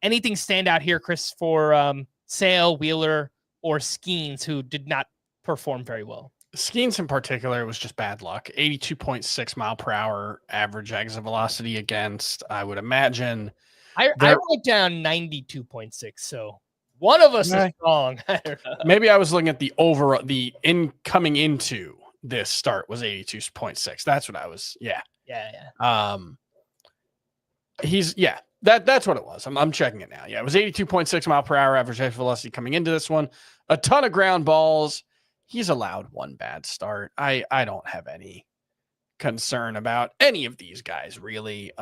anything stand out here, Chris, for Sale, Wheeler, or Skeens, who did not perform very well? Skeens in particular was just bad luck. 82.6 mile per hour average exit velocity against, I would imagine. I wrote down 92.6, so One of us is wrong. I don't know. Maybe I was looking at coming into this start was 82.6. That's what I was. Yeah. That's what it was. I'm checking it now. Yeah, it was 82.6 mile per hour average exit velocity coming into this one. A ton of ground balls. He's allowed one bad start. I don't have any concern about any of these guys, really.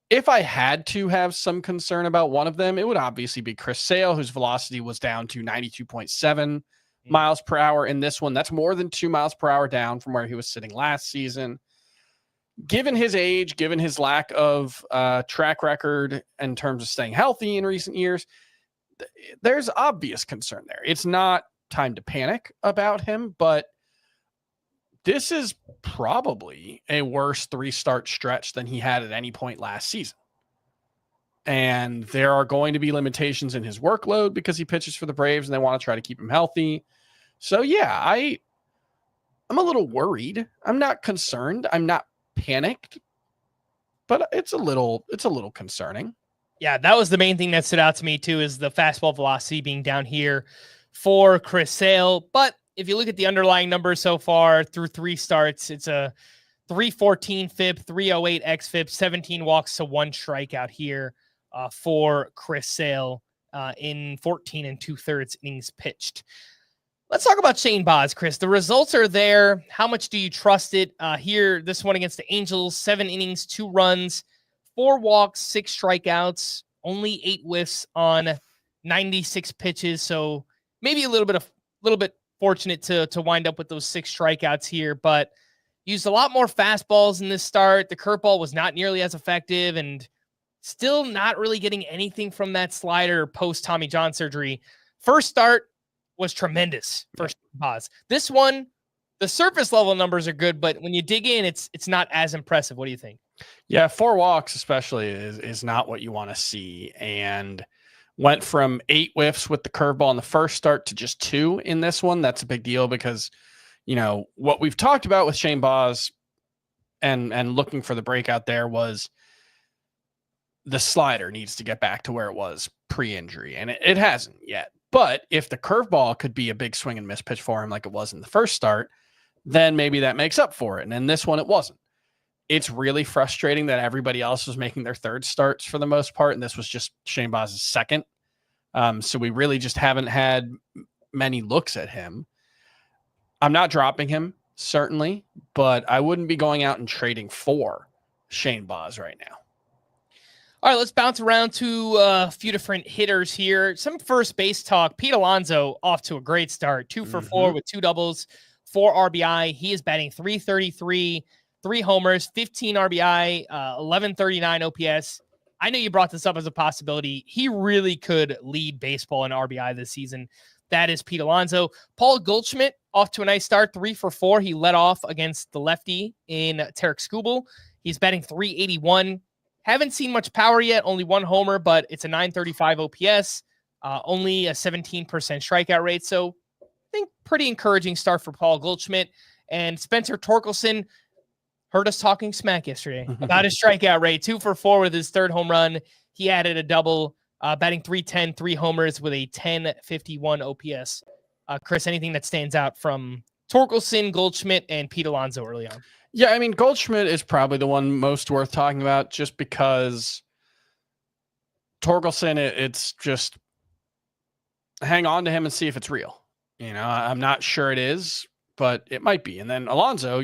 If I had to have some concern about one of them, it would obviously be Chris Sale, whose velocity was down to 92.7 miles per hour in this one. That's more than 2 miles per hour down from where he was sitting last season. Given his age, given his lack of track record in terms of staying healthy in recent years, there's obvious concern there. It's not time to panic about him, but this is probably a worse 3-start stretch than he had at any point last season. And there are going to be limitations in his workload because he pitches for the Braves and they want to try to keep him healthy. So yeah, I'm a little worried. I'm not concerned. I'm not panicked, but it's a little concerning. Yeah, that was the main thing that stood out to me too, is the fastball velocity being down here for Chris Sale. But if you look at the underlying numbers so far through 3 starts, it's a 314 FIP, 308 xFIP, 17 walks to 1 strikeout here for Chris Sale in 14 2/3 innings pitched. Let's talk about Shane Baz, Chris. The results are there. How much do you trust it? Here, this one against the Angels, 7 innings, 2 runs, 4 walks, 6 strikeouts, only 8 whiffs on 96 pitches. So maybe a little bit fortunate to wind up with those 6 strikeouts here, but used a lot more fastballs in this start. The curveball was not nearly as effective and still not really getting anything from that slider post Tommy John surgery. First start was tremendous for Baz. This one, the surface level numbers are good, but when you dig in, it's not as impressive. What do you think? Yeah, 4 walks especially is not what you want to see, and went from 8 whiffs with the curveball in the first start to just 2 in this one. That's a big deal because, what we've talked about with Shane Baz and looking for the breakout there was the slider needs to get back to where it was pre-injury, and it hasn't yet. But if the curveball could be a big swing and miss pitch for him like it was in the first start, then maybe that makes up for it. And in this one, it wasn't. It's really frustrating that everybody else was making their 3rd starts for the most part, and this was just Shane Baz's 2nd. So we really just haven't had many looks at him. I'm not dropping him, certainly, but I wouldn't be going out and trading for Shane Baz right now. All right, let's bounce around to a few different hitters here. Some first base talk. Pete Alonso off to a great start. 2 for 4 with 2 doubles, 4 RBI. He is batting .333, 3 homers, 15 RBI, 1139 OPS. I know you brought this up as a possibility. He really could lead baseball in RBI this season. That is Pete Alonso. Paul Goldschmidt off to a nice start. 3 for 4. He led off against the lefty in Tarek Skubal. He's batting .381. Haven't seen much power yet, only 1 homer, but it's a .935 OPS, only a 17% strikeout rate. So I think pretty encouraging start for Paul Goldschmidt. And Spencer Torkelson heard us talking smack yesterday about his strikeout rate. 2 for 4 with his 3rd home run. He added a double, batting .310, 3 homers with a 1051 OPS. Chris, anything that stands out from Torkelson, Goldschmidt, and Pete Alonso early on? Yeah, I mean, Goldschmidt is probably the one most worth talking about just because Torkelson, it's just hang on to him and see if it's real. I'm not sure it is, but it might be. And then Alonso,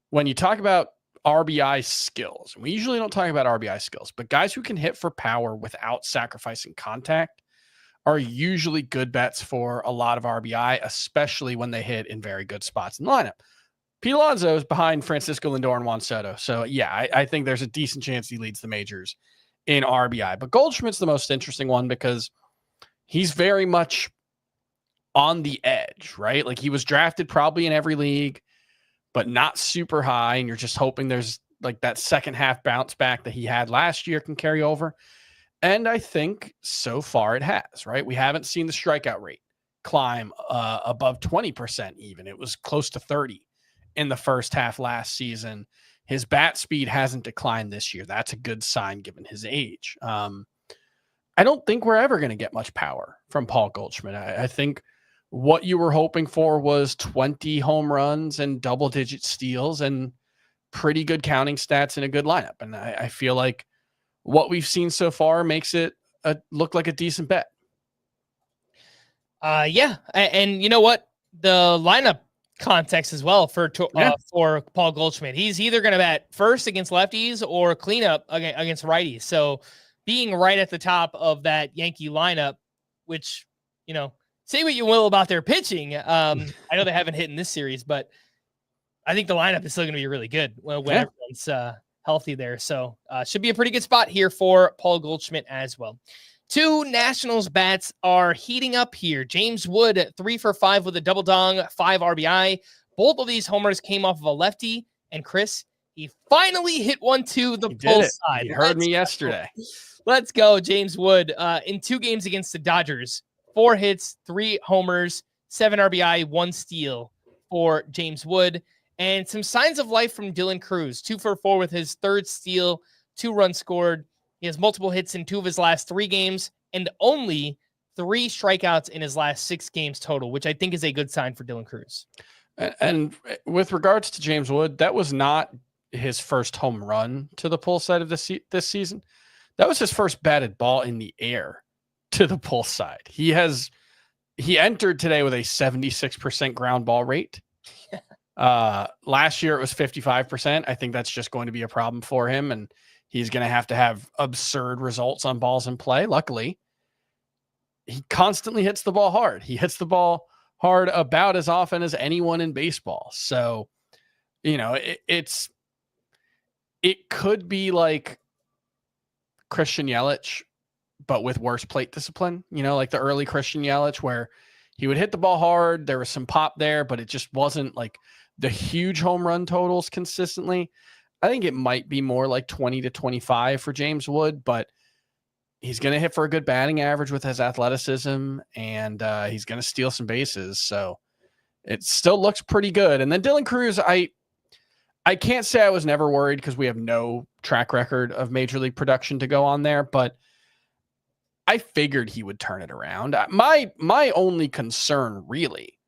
when you talk about RBI skills, we usually don't talk about RBI skills, but guys who can hit for power without sacrificing contact are usually good bets for a lot of RBI, especially when they hit in very good spots in the lineup. Pete Alonso is behind Francisco Lindor and Juan Soto. So, yeah, I think there's a decent chance he leads the majors in RBI. But Goldschmidt's the most interesting one because he's very much on the edge, right? Like, he was drafted probably in every league, but not super high. And you're just hoping there's like that second half bounce back that he had last year can carry over. And I think so far it has, right? We haven't seen the strikeout rate climb above 20% even. It was close to 30 in the first half last season. His bat speed hasn't declined this year. That's a good sign given his age. I don't think we're ever going to get much power from Paul Goldschmidt. I think what you were hoping for was 20 home runs and double-digit steals and pretty good counting stats in a good lineup. And I feel like what we've seen so far makes it look like a decent bet. Yeah. And you know what? The lineup context as well for Paul Goldschmidt. He's either going to bat first against lefties or cleanup against righties. So being right at the top of that Yankee lineup, which, say what you will about their pitching. I know they haven't hit in this series, but I think the lineup is still going to be really good when everyone's healthy there. So should be a pretty good spot here for Paul Goldschmidt as well. 2 Nationals bats are heating up here. James Wood, 3 for 5 with a double dong, 5 RBI. Both of these homers came off of a lefty. And Chris, he finally hit one to the pull side. You heard me yesterday. Let's go, James Wood. In 2 games against the Dodgers, 4 hits, 3 homers, 7 RBI, 1 steal for James Wood. And some signs of life from Dylan Cruz, 2 for 4 with his 3rd steal, 2 runs scored. He has multiple hits in 2 of his last 3 games and only 3 strikeouts in his last 6 games total, which I think is a good sign for Dylan Cruz. And with regards to James Wood, that was not his first home run to the pull side of this season. That was his first batted ball in the air to the pull side. He entered today with a 76% ground ball rate. Last year it was 55%. I think that's just going to be a problem for him, and he's going to have absurd results on balls in play. Luckily, he constantly hits the ball hard. He hits the ball hard about as often as anyone in baseball. So, it could be like Christian Yelich, but with worse plate discipline, like the early Christian Yelich, where he would hit the ball hard. There was some pop there, but it just wasn't like the huge home run totals consistently. I think it might be more like 20 to 25 for James Wood, but he's going to hit for a good batting average with his athleticism, and he's going to steal some bases. So it still looks pretty good. And then Dylan Cruz, I can't say I was never worried because we have no track record of major league production to go on there, but I figured he would turn it around. My only concern really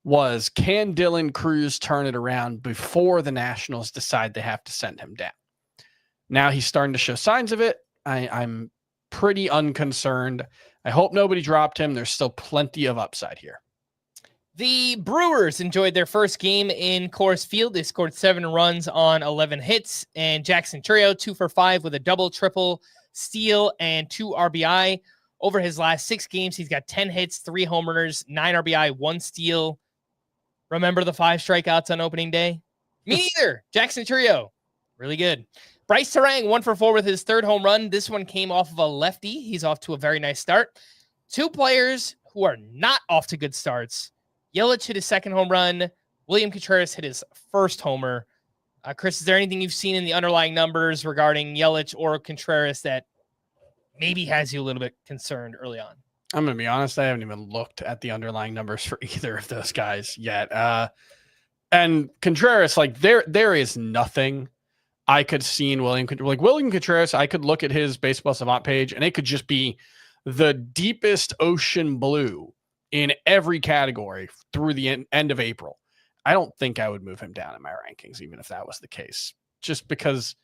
was, can Dylan Cruz turn it around before the Nationals decide they have to send him down? Now he's starting to show signs of it. I'm pretty unconcerned. I hope nobody dropped him. There's still plenty of upside here. The Brewers enjoyed their first game in Coors Field. They scored 7 runs on 11 hits, and Jackson Trio 2 for 5 with a double, triple, steal, and 2 RBI. Over his last 6 games, he's got 10 hits, 3 homers, 9 RBI, 1 steal. Remember the 5 strikeouts on opening day? Me neither. Jackson Trio, really good. Bryce Terang, 1 for 4 with his 3rd home run. This one came off of a lefty. He's off to a very nice start. 2 players who are not off to good starts. Yelich hit his 2nd home run. William Contreras hit his 1st homer. Chris, is there anything you've seen in the underlying numbers regarding Yelich or Contreras that maybe has you a little bit concerned early on? I'm going to be honest. I haven't even looked at the underlying numbers for either of those guys yet. And Contreras, like there is nothing I could see in William Contreras. I could look at his Baseball Savant page and it could just be the deepest ocean blue in every category through the end of April. I don't think I would move him down in my rankings, even if that was the case, just because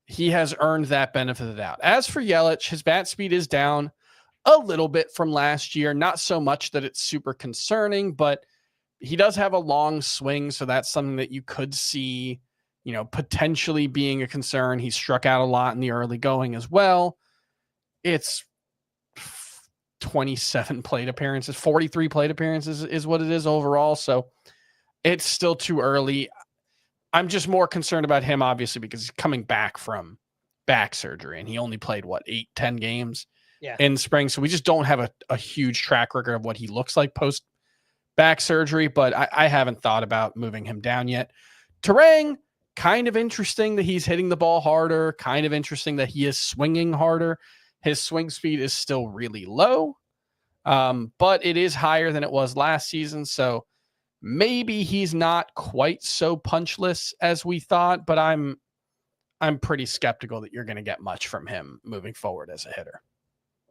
he has earned that benefit of the doubt. As for Yelich, his bat speed is down a little bit from last year, not so much that it's super concerning, but he does have a long swing. So that's something that you could see, potentially being a concern. He struck out a lot in the early going as well. It's 27 plate appearances, 43 plate appearances is what it is overall. So it's still too early. I'm just more concerned about him, obviously, because he's coming back from back surgery and he only played 8-10 games in spring. So we just don't have a huge track record of what he looks like post back surgery, but I haven't thought about moving him down yet. Terang, kind of interesting that he's hitting the ball harder, kind of interesting that he is swinging harder. His swing speed is still really low, but it is higher than it was last season. So maybe he's not quite so punchless as we thought, but I'm pretty skeptical that you're going to get much from him moving forward as a hitter.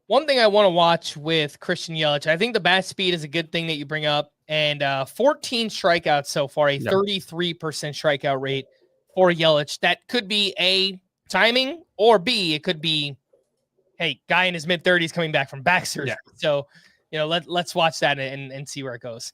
One thing I want to watch with Christian Yelich, I think the bat speed is a good thing that you bring up, and 14 strikeouts so far, a 33% strikeout rate for Yelich. That could be A, timing, or B, it could be, hey, guy in his mid-30s coming back from back surgery. Yeah. So, let's watch that and see where it goes.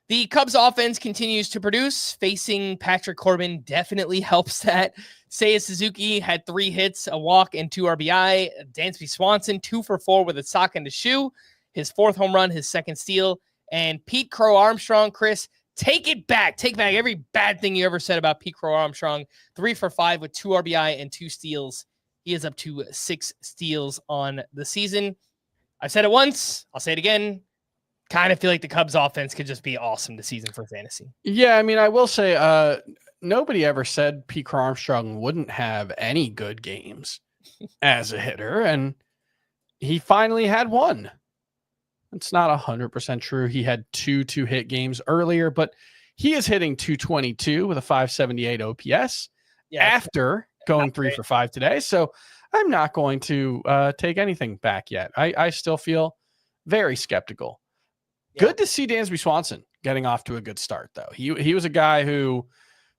The Cubs offense continues to produce. Facing Patrick Corbin definitely helps that. Seiya Suzuki had 3 hits, a walk, and 2 RBI. Dansby Swanson, 2 for 4 with a sock and a shoe. His 4th home run, his 2nd steal. And Pete Crow Armstrong, Chris, take it back. Take back every bad thing you ever said about Pete Crow Armstrong. 3 for 5 with 2 RBI and 2 steals. He is up to 6 steals on the season. I've said it once. I'll say it again. Kind of feel like the Cubs offense could just be awesome this season for fantasy. Yeah, I mean, I will say nobody ever said Pete Crow Armstrong wouldn't have any good games as a hitter, and he finally had one. It's not 100% true. He had 2 2-hit games earlier, but he is hitting 222 with a 578 OPS after going 3 for 5 today. So I'm not going to take anything back yet. I still feel very skeptical. Good to see Dansby Swanson getting off to a good start, though. He was a guy who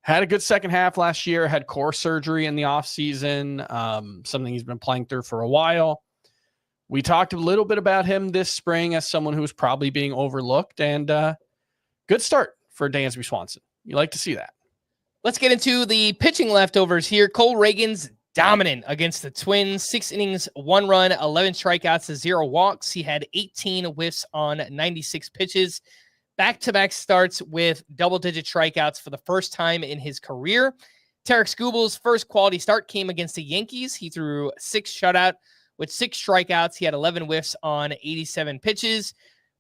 had a good second half last year, had core surgery in the offseason, something he's been playing through for a while. We talked a little bit about him this spring as someone who was probably being overlooked, and good start for Dansby Swanson. You like to see that. Let's get into the pitching leftovers here. Cole Reagan's dominant against the Twins. 6 innings, 1 run, 11 strikeouts, 0 walks. He had 18 whiffs on 96 pitches. Back-to-back starts with double-digit strikeouts for the first time in his career. Tarek Skubal's first quality start came against the Yankees. He threw 6 shutout with 6 strikeouts. He had 11 whiffs on 87 pitches.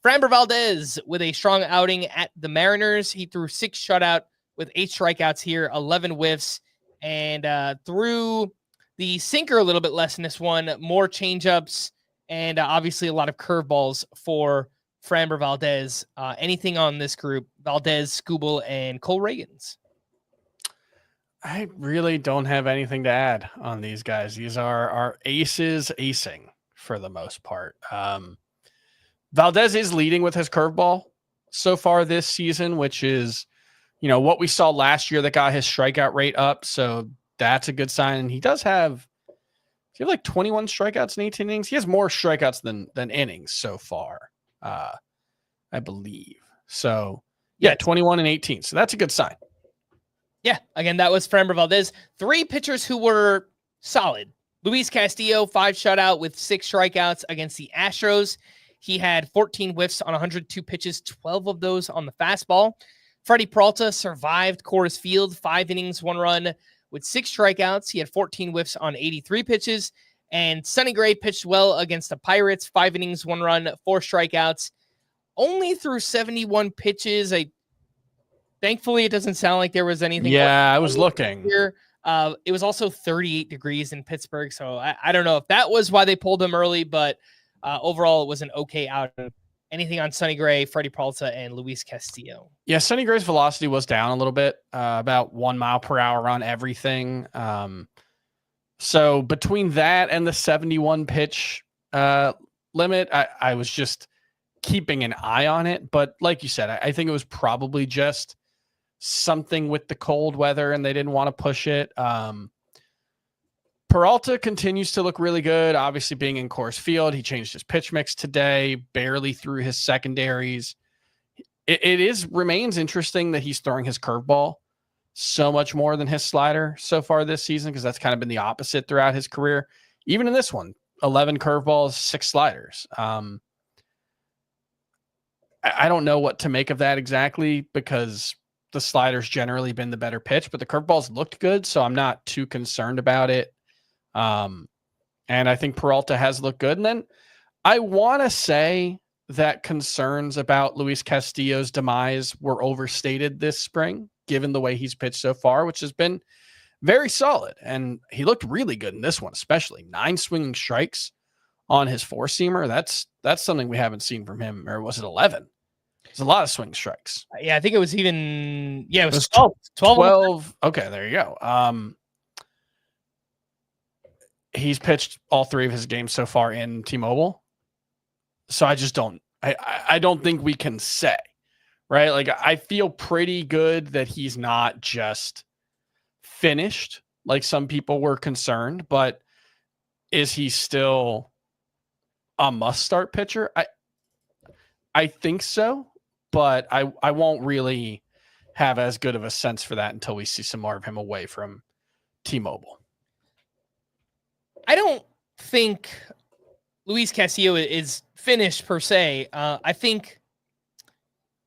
Framber Valdez with a strong outing at the Mariners. He threw 6 shutout with 8 strikeouts here, 11 whiffs, and threw the sinker a little bit less in this one, more changeups, and obviously a lot of curveballs for Framber Valdez. Anything on this group, Valdez, Skubal, and Cole Reagans? I really don't have anything to add on these guys. These are our aces acing for the most part. Valdez is leading with his curveball so far this season, which is, what we saw last year that got his strikeout rate up. So that's a good sign. And he does have, like 21 strikeouts in 18 innings. He has more strikeouts than innings so far, I believe. So, 21 and 18. So that's a good sign. Yeah, again, that was Framber Valdez. 3 pitchers who were solid. Luis Castillo, 5 shutout with 6 strikeouts against the Astros. He had 14 whiffs on 102 pitches, 12 of those on the fastball. Freddie Peralta survived Coors Field, 5 innings, 1 run with 6 strikeouts. He had 14 whiffs on 83 pitches. And Sonny Gray pitched well against the Pirates, 5 innings, 1 run, 4 strikeouts. Only threw 71 pitches. Thankfully, it doesn't sound like there was anything. Yeah, I was looking here. It was also 38 degrees in Pittsburgh. So I don't know if that was why they pulled him early, but overall, it was an okay outing. Anything on Sonny Gray, Freddie Peralta, and Luis Castillo? Yeah, Sonny Gray's velocity was down a little bit, about 1 mile per hour on everything. So between that and the 71 pitch limit, I was just keeping an eye on it. But like you said, I think it was probably just something with the cold weather and they didn't want to push it. Peralta continues to look really good. Obviously being in Coors Field, he changed his pitch mix today, barely threw his secondaries. It remains interesting that he's throwing his curveball so much more than his slider so far this season, because that's kind of been the opposite throughout his career. Even in this one, 11 curveballs, 6 sliders. I don't know what to make of that exactly, because the slider's generally been the better pitch, but the curveballs looked good, so I'm not too concerned about it. And I think Peralta has looked good. And then I want to say that concerns about Luis Castillo's demise were overstated this spring, given the way he's pitched so far, which has been very solid. And he looked really good in this one, especially 9 swinging strikes on his 4-seamer. That's something we haven't seen from him. Or was it 11? There's a lot of swing strikes. Yeah, I think it was even, it was 12. Okay, there you go. He's pitched all 3 of his games so far in T-Mobile. So I just don't. I don't think we can say, right? Like I feel pretty good that he's not just finished, like some people were concerned, but is he still a must-start pitcher? I think so, but I won't really have as good of a sense for that until we see some more of him away from T-Mobile. I don't think Luis Castillo is finished per se. I think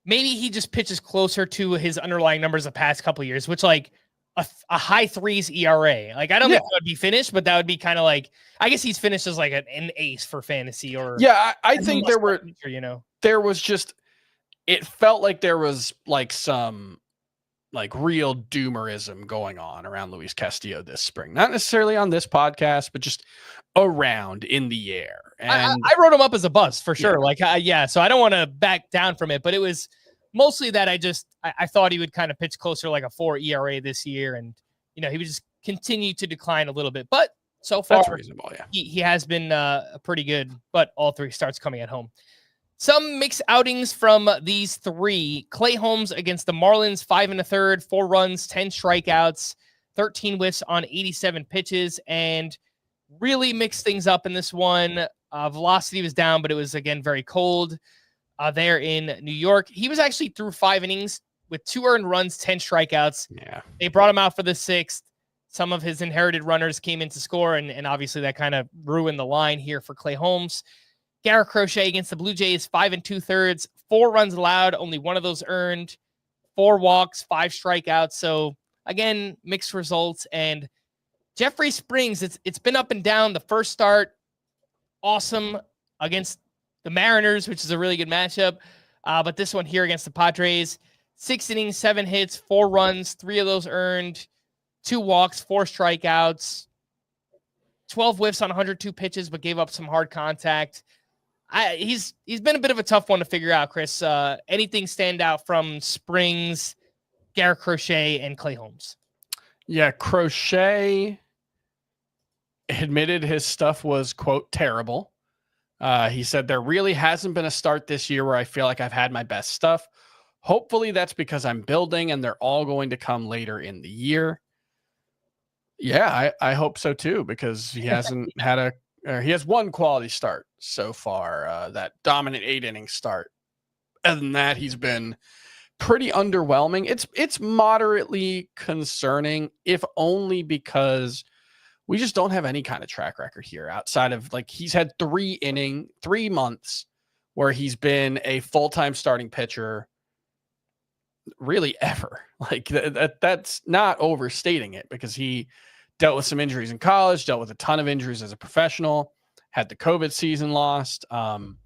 maybe he just pitches closer to his underlying numbers the past couple of years, which like a high threes ERA. Like I don't think that would be finished, but that would be kind of like, I guess he's finished as like an ace for fantasy or I think there was just, it felt like there was like some like real doomerism going on around Luis Castillo this spring. Not necessarily on this podcast, but just around in the air. And I wrote him up as a bust for sure. So I don't want to back down from it, but it was mostly that I thought he would kind of pitch closer to like a 4 ERA this year. And, he would just continue to decline a little bit, but so far that's reasonable. Yeah. He has been pretty good, but all 3 starts coming at home. Some mixed outings from these 3. Clay Holmes against the Marlins, 5 1/3, 4 runs, 10 strikeouts, 13 whiffs on 87 pitches, and really mixed things up in this one. Velocity was down, but it was, again, very cold there in New York. He was actually through 5 innings with 2 earned runs, 10 strikeouts. Yeah. They brought him out for the 6th. Some of his inherited runners came in to score, and obviously that kind of ruined the line here for Clay Holmes. Garrett Crochet against the Blue Jays, 5 2/3, 4 runs allowed, only 1 of those earned, 4 walks, 5 strikeouts. So again, mixed results. And Jeffrey Springs, it's been up and down. The first start, awesome against the Mariners, which is a really good matchup. But this one here against the Padres, 6 innings, 7 hits, 4 runs, 3 of those earned, 2 walks, 4 strikeouts, 12 whiffs on 102 pitches, but gave up some hard contact. He's been a bit of a tough one to figure out, Chris. Anything stand out from Springs, Garrett Crochet, and Clay Holmes? Yeah, Crochet admitted his stuff was, quote, terrible. He said, there really hasn't been a start this year where I feel like I've had my best stuff. Hopefully that's because I'm building and they're all going to come later in the year. Yeah, I hope so too, because he hasn't had he has 1 quality start so far, that dominant 8-inning start. Other than that, he's been pretty underwhelming. It's moderately concerning, if only because we just don't have any kind of track record here outside of like he's had 3 months where he's been a full-time starting pitcher really ever. Like that's not overstating it, because he dealt with some injuries in college, dealt with a ton of injuries as a professional, had the COVID season lost. And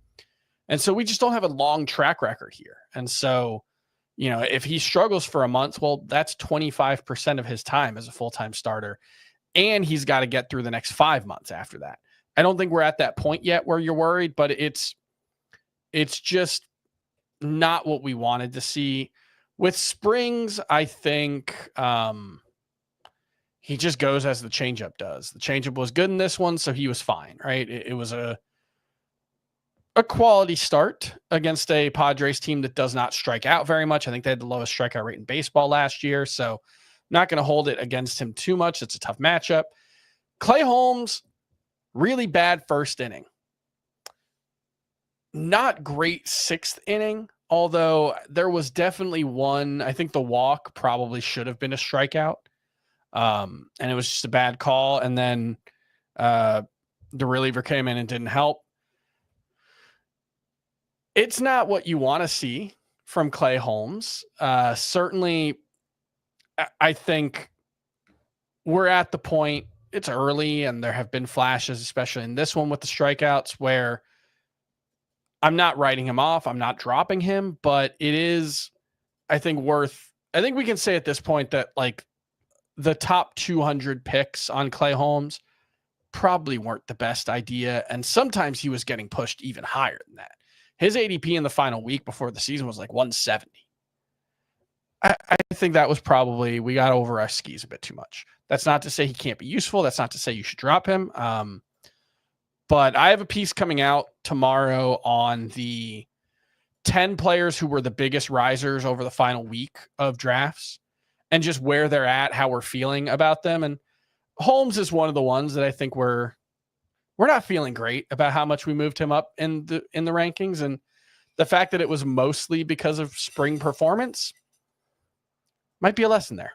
so we just don't have a long track record here. And so, if he struggles for a month, well, that's 25% of his time as a full-time starter. And he's got to get through the next 5 months after that. I don't think we're at that point yet where you're worried, but it's just not what we wanted to see. With Springs, I think he just goes as the changeup does. The changeup was good in this one, so he was fine, right? It was a quality start against a Padres team that does not strike out very much. I think they had the lowest strikeout rate in baseball last year, so not going to hold it against him too much. It's a tough matchup. Clay Holmes, really bad first inning. Not great 6th inning, although there was definitely one. I think the walk probably should have been a strikeout. And it was just a bad call. And then the reliever came in and didn't help. It's not what you want to see from Clay Holmes. Certainly, I think we're at the point, it's early, and there have been flashes, especially in this one with the strikeouts, where I'm not writing him off. I'm not dropping him, but it is, I think we can say at this point that like the top 200 picks on Clay Holmes probably weren't the best idea. And sometimes he was getting pushed even higher than that. His ADP in the final week before the season was like 170. I think that was probably, we got over our skis a bit too much. That's not to say he can't be useful. That's not to say you should drop him. But I have a piece coming out tomorrow on the 10 players who were the biggest risers over the final week of drafts and just where they're at, how we're feeling about them. And Holmes is one of the ones that I think we're not feeling great about how much we moved him up in the rankings, and the fact that it was mostly because of spring performance might be a lesson there.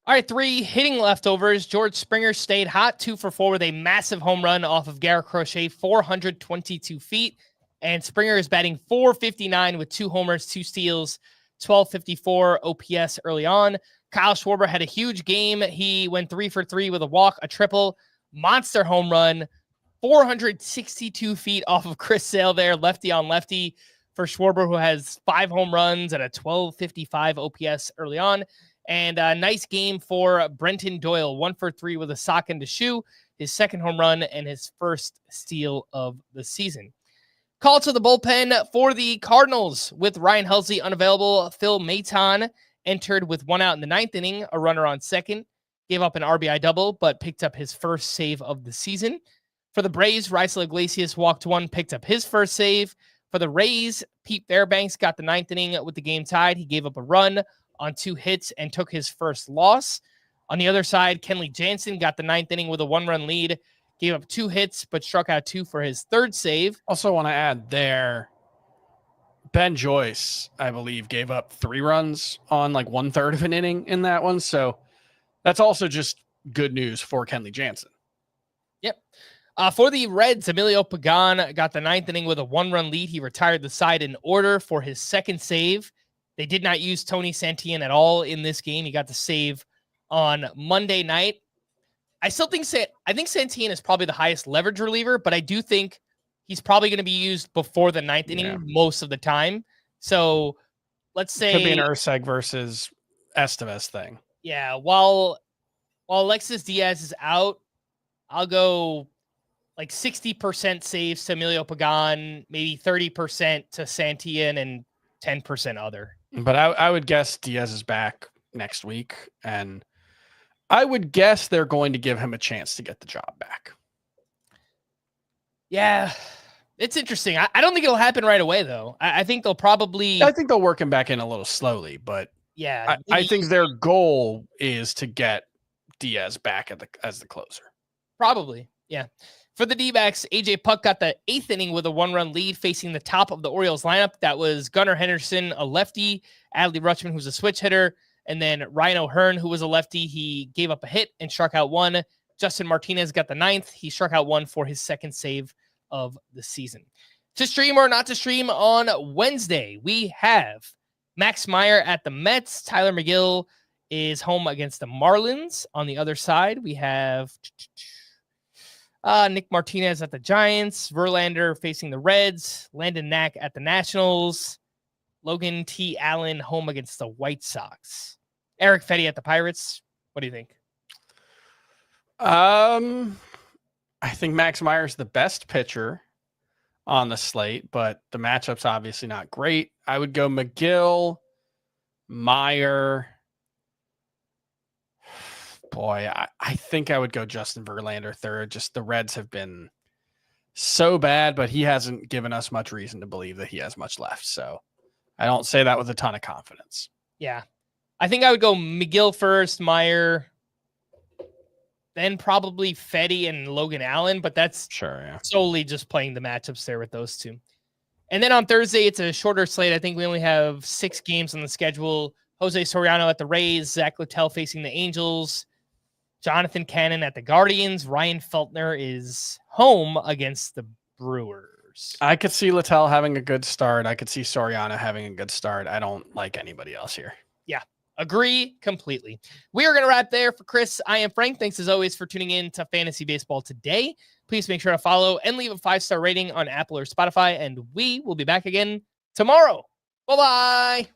All right, 3 hitting leftovers. George Springer stayed hot, 2 for 4 with a massive home run off of Garrett Crochet, 422 feet. And Springer is batting .459 with 2 homers, 2 steals, 1254 OPS early on. Kyle Schwarber had a huge game. He went 3 for 3 with a walk, a triple, monster home run, 462 feet off of Chris Sale there, lefty on lefty for Schwarber, who has 5 home runs and a 1255 OPS early on. And a nice game for Brenton Doyle, 1 for 3 with a sock into shoe, his second home run and his first steal of the season. Call to the bullpen for the Cardinals with Ryan Helsley unavailable. Phil Maton entered with 1 out in the 9th inning, a runner on second, gave up an RBI double, but picked up his first save of the season. For the Braves, Raisel Iglesias walked 1, picked up his first save. For the Rays, Pete Fairbanks got the 9th inning with the game tied. He gave up a run on 2 hits and took his first loss. On the other side, Kenley Jansen got the 9th inning with a 1-run lead, gave up 2 hits, but struck out 2 for his 3rd save. Also want to add there, Ben Joyce, I believe, gave up 3 runs on like 1/3 of an inning in that one. So that's also just good news for Kenley Jansen. Yep. For the Reds, Emilio Pagan got the 9th inning with a 1-run lead. He retired the side in order for his 2nd save. They did not use Tony Santillan at all in this game. He got the save on Monday night. I think Santillan is probably the highest leverage reliever, but I do think he's probably going to be used before the 9th inning most of the time. So let's say could be an Urseg versus Estevez thing. Yeah, while Alexis Diaz is out, I'll go like 60% saves to Emilio Pagan, maybe 30% to Santillan, and 10% other. But I would guess Diaz is back next week, and I would guess they're going to give him a chance to get the job back. Yeah, it's interesting. I don't think it'll happen right away, though. I think they'll probably... I think they'll work him back in a little slowly, but yeah, I think their goal is to get Diaz back as the closer. Probably, yeah. For the D-backs, A.J. Puck got the 8th inning with a 1-run lead facing the top of the Orioles lineup. That was Gunnar Henderson, a lefty, Adley Rutschman, who's a switch hitter, and then Ryan O'Hearn, who was a lefty. He gave up a hit and struck out 1. Justin Martinez got the 9th. He struck out 1 for his 2nd save of the season. To stream or not to stream on Wednesday, we have Max Meyer at the Mets. Tyler McGill is home against the Marlins. On the other side, we have... Nick Martinez at the Giants, Verlander facing the Reds, Landon Knack at the Nationals, Logan T. Allen home against the White Sox, Eric Fetty at the Pirates. What do you think? I think Max Meyer's the best pitcher on the slate, but the matchup's obviously not great. I would go McGill, Meyer. Boy, I think I would go Justin Verlander third. Just the Reds have been so bad, but he hasn't given us much reason to believe that he has much left. So I don't say that with a ton of confidence. Yeah. I think I would go McGill first, Meyer, then probably Fetty and Logan Allen, but that's solely just playing the matchups there with those two. And then on Thursday, it's a shorter slate. I think we only have 6 games on the schedule. Jose Soriano at the Rays, Zach Littell facing the Angels, Jonathan Cannon at the Guardians. Ryan Feltner is home against the Brewers. I could see Littell having a good start. I could see Soriano having a good start. I don't like anybody else here. Yeah, agree completely. We are going to wrap there. For Chris, I am Frank. Thanks as always for tuning in to Fantasy Baseball today. Please make sure to follow and leave a 5-star rating on Apple or Spotify, and we will be back again tomorrow. Bye-bye.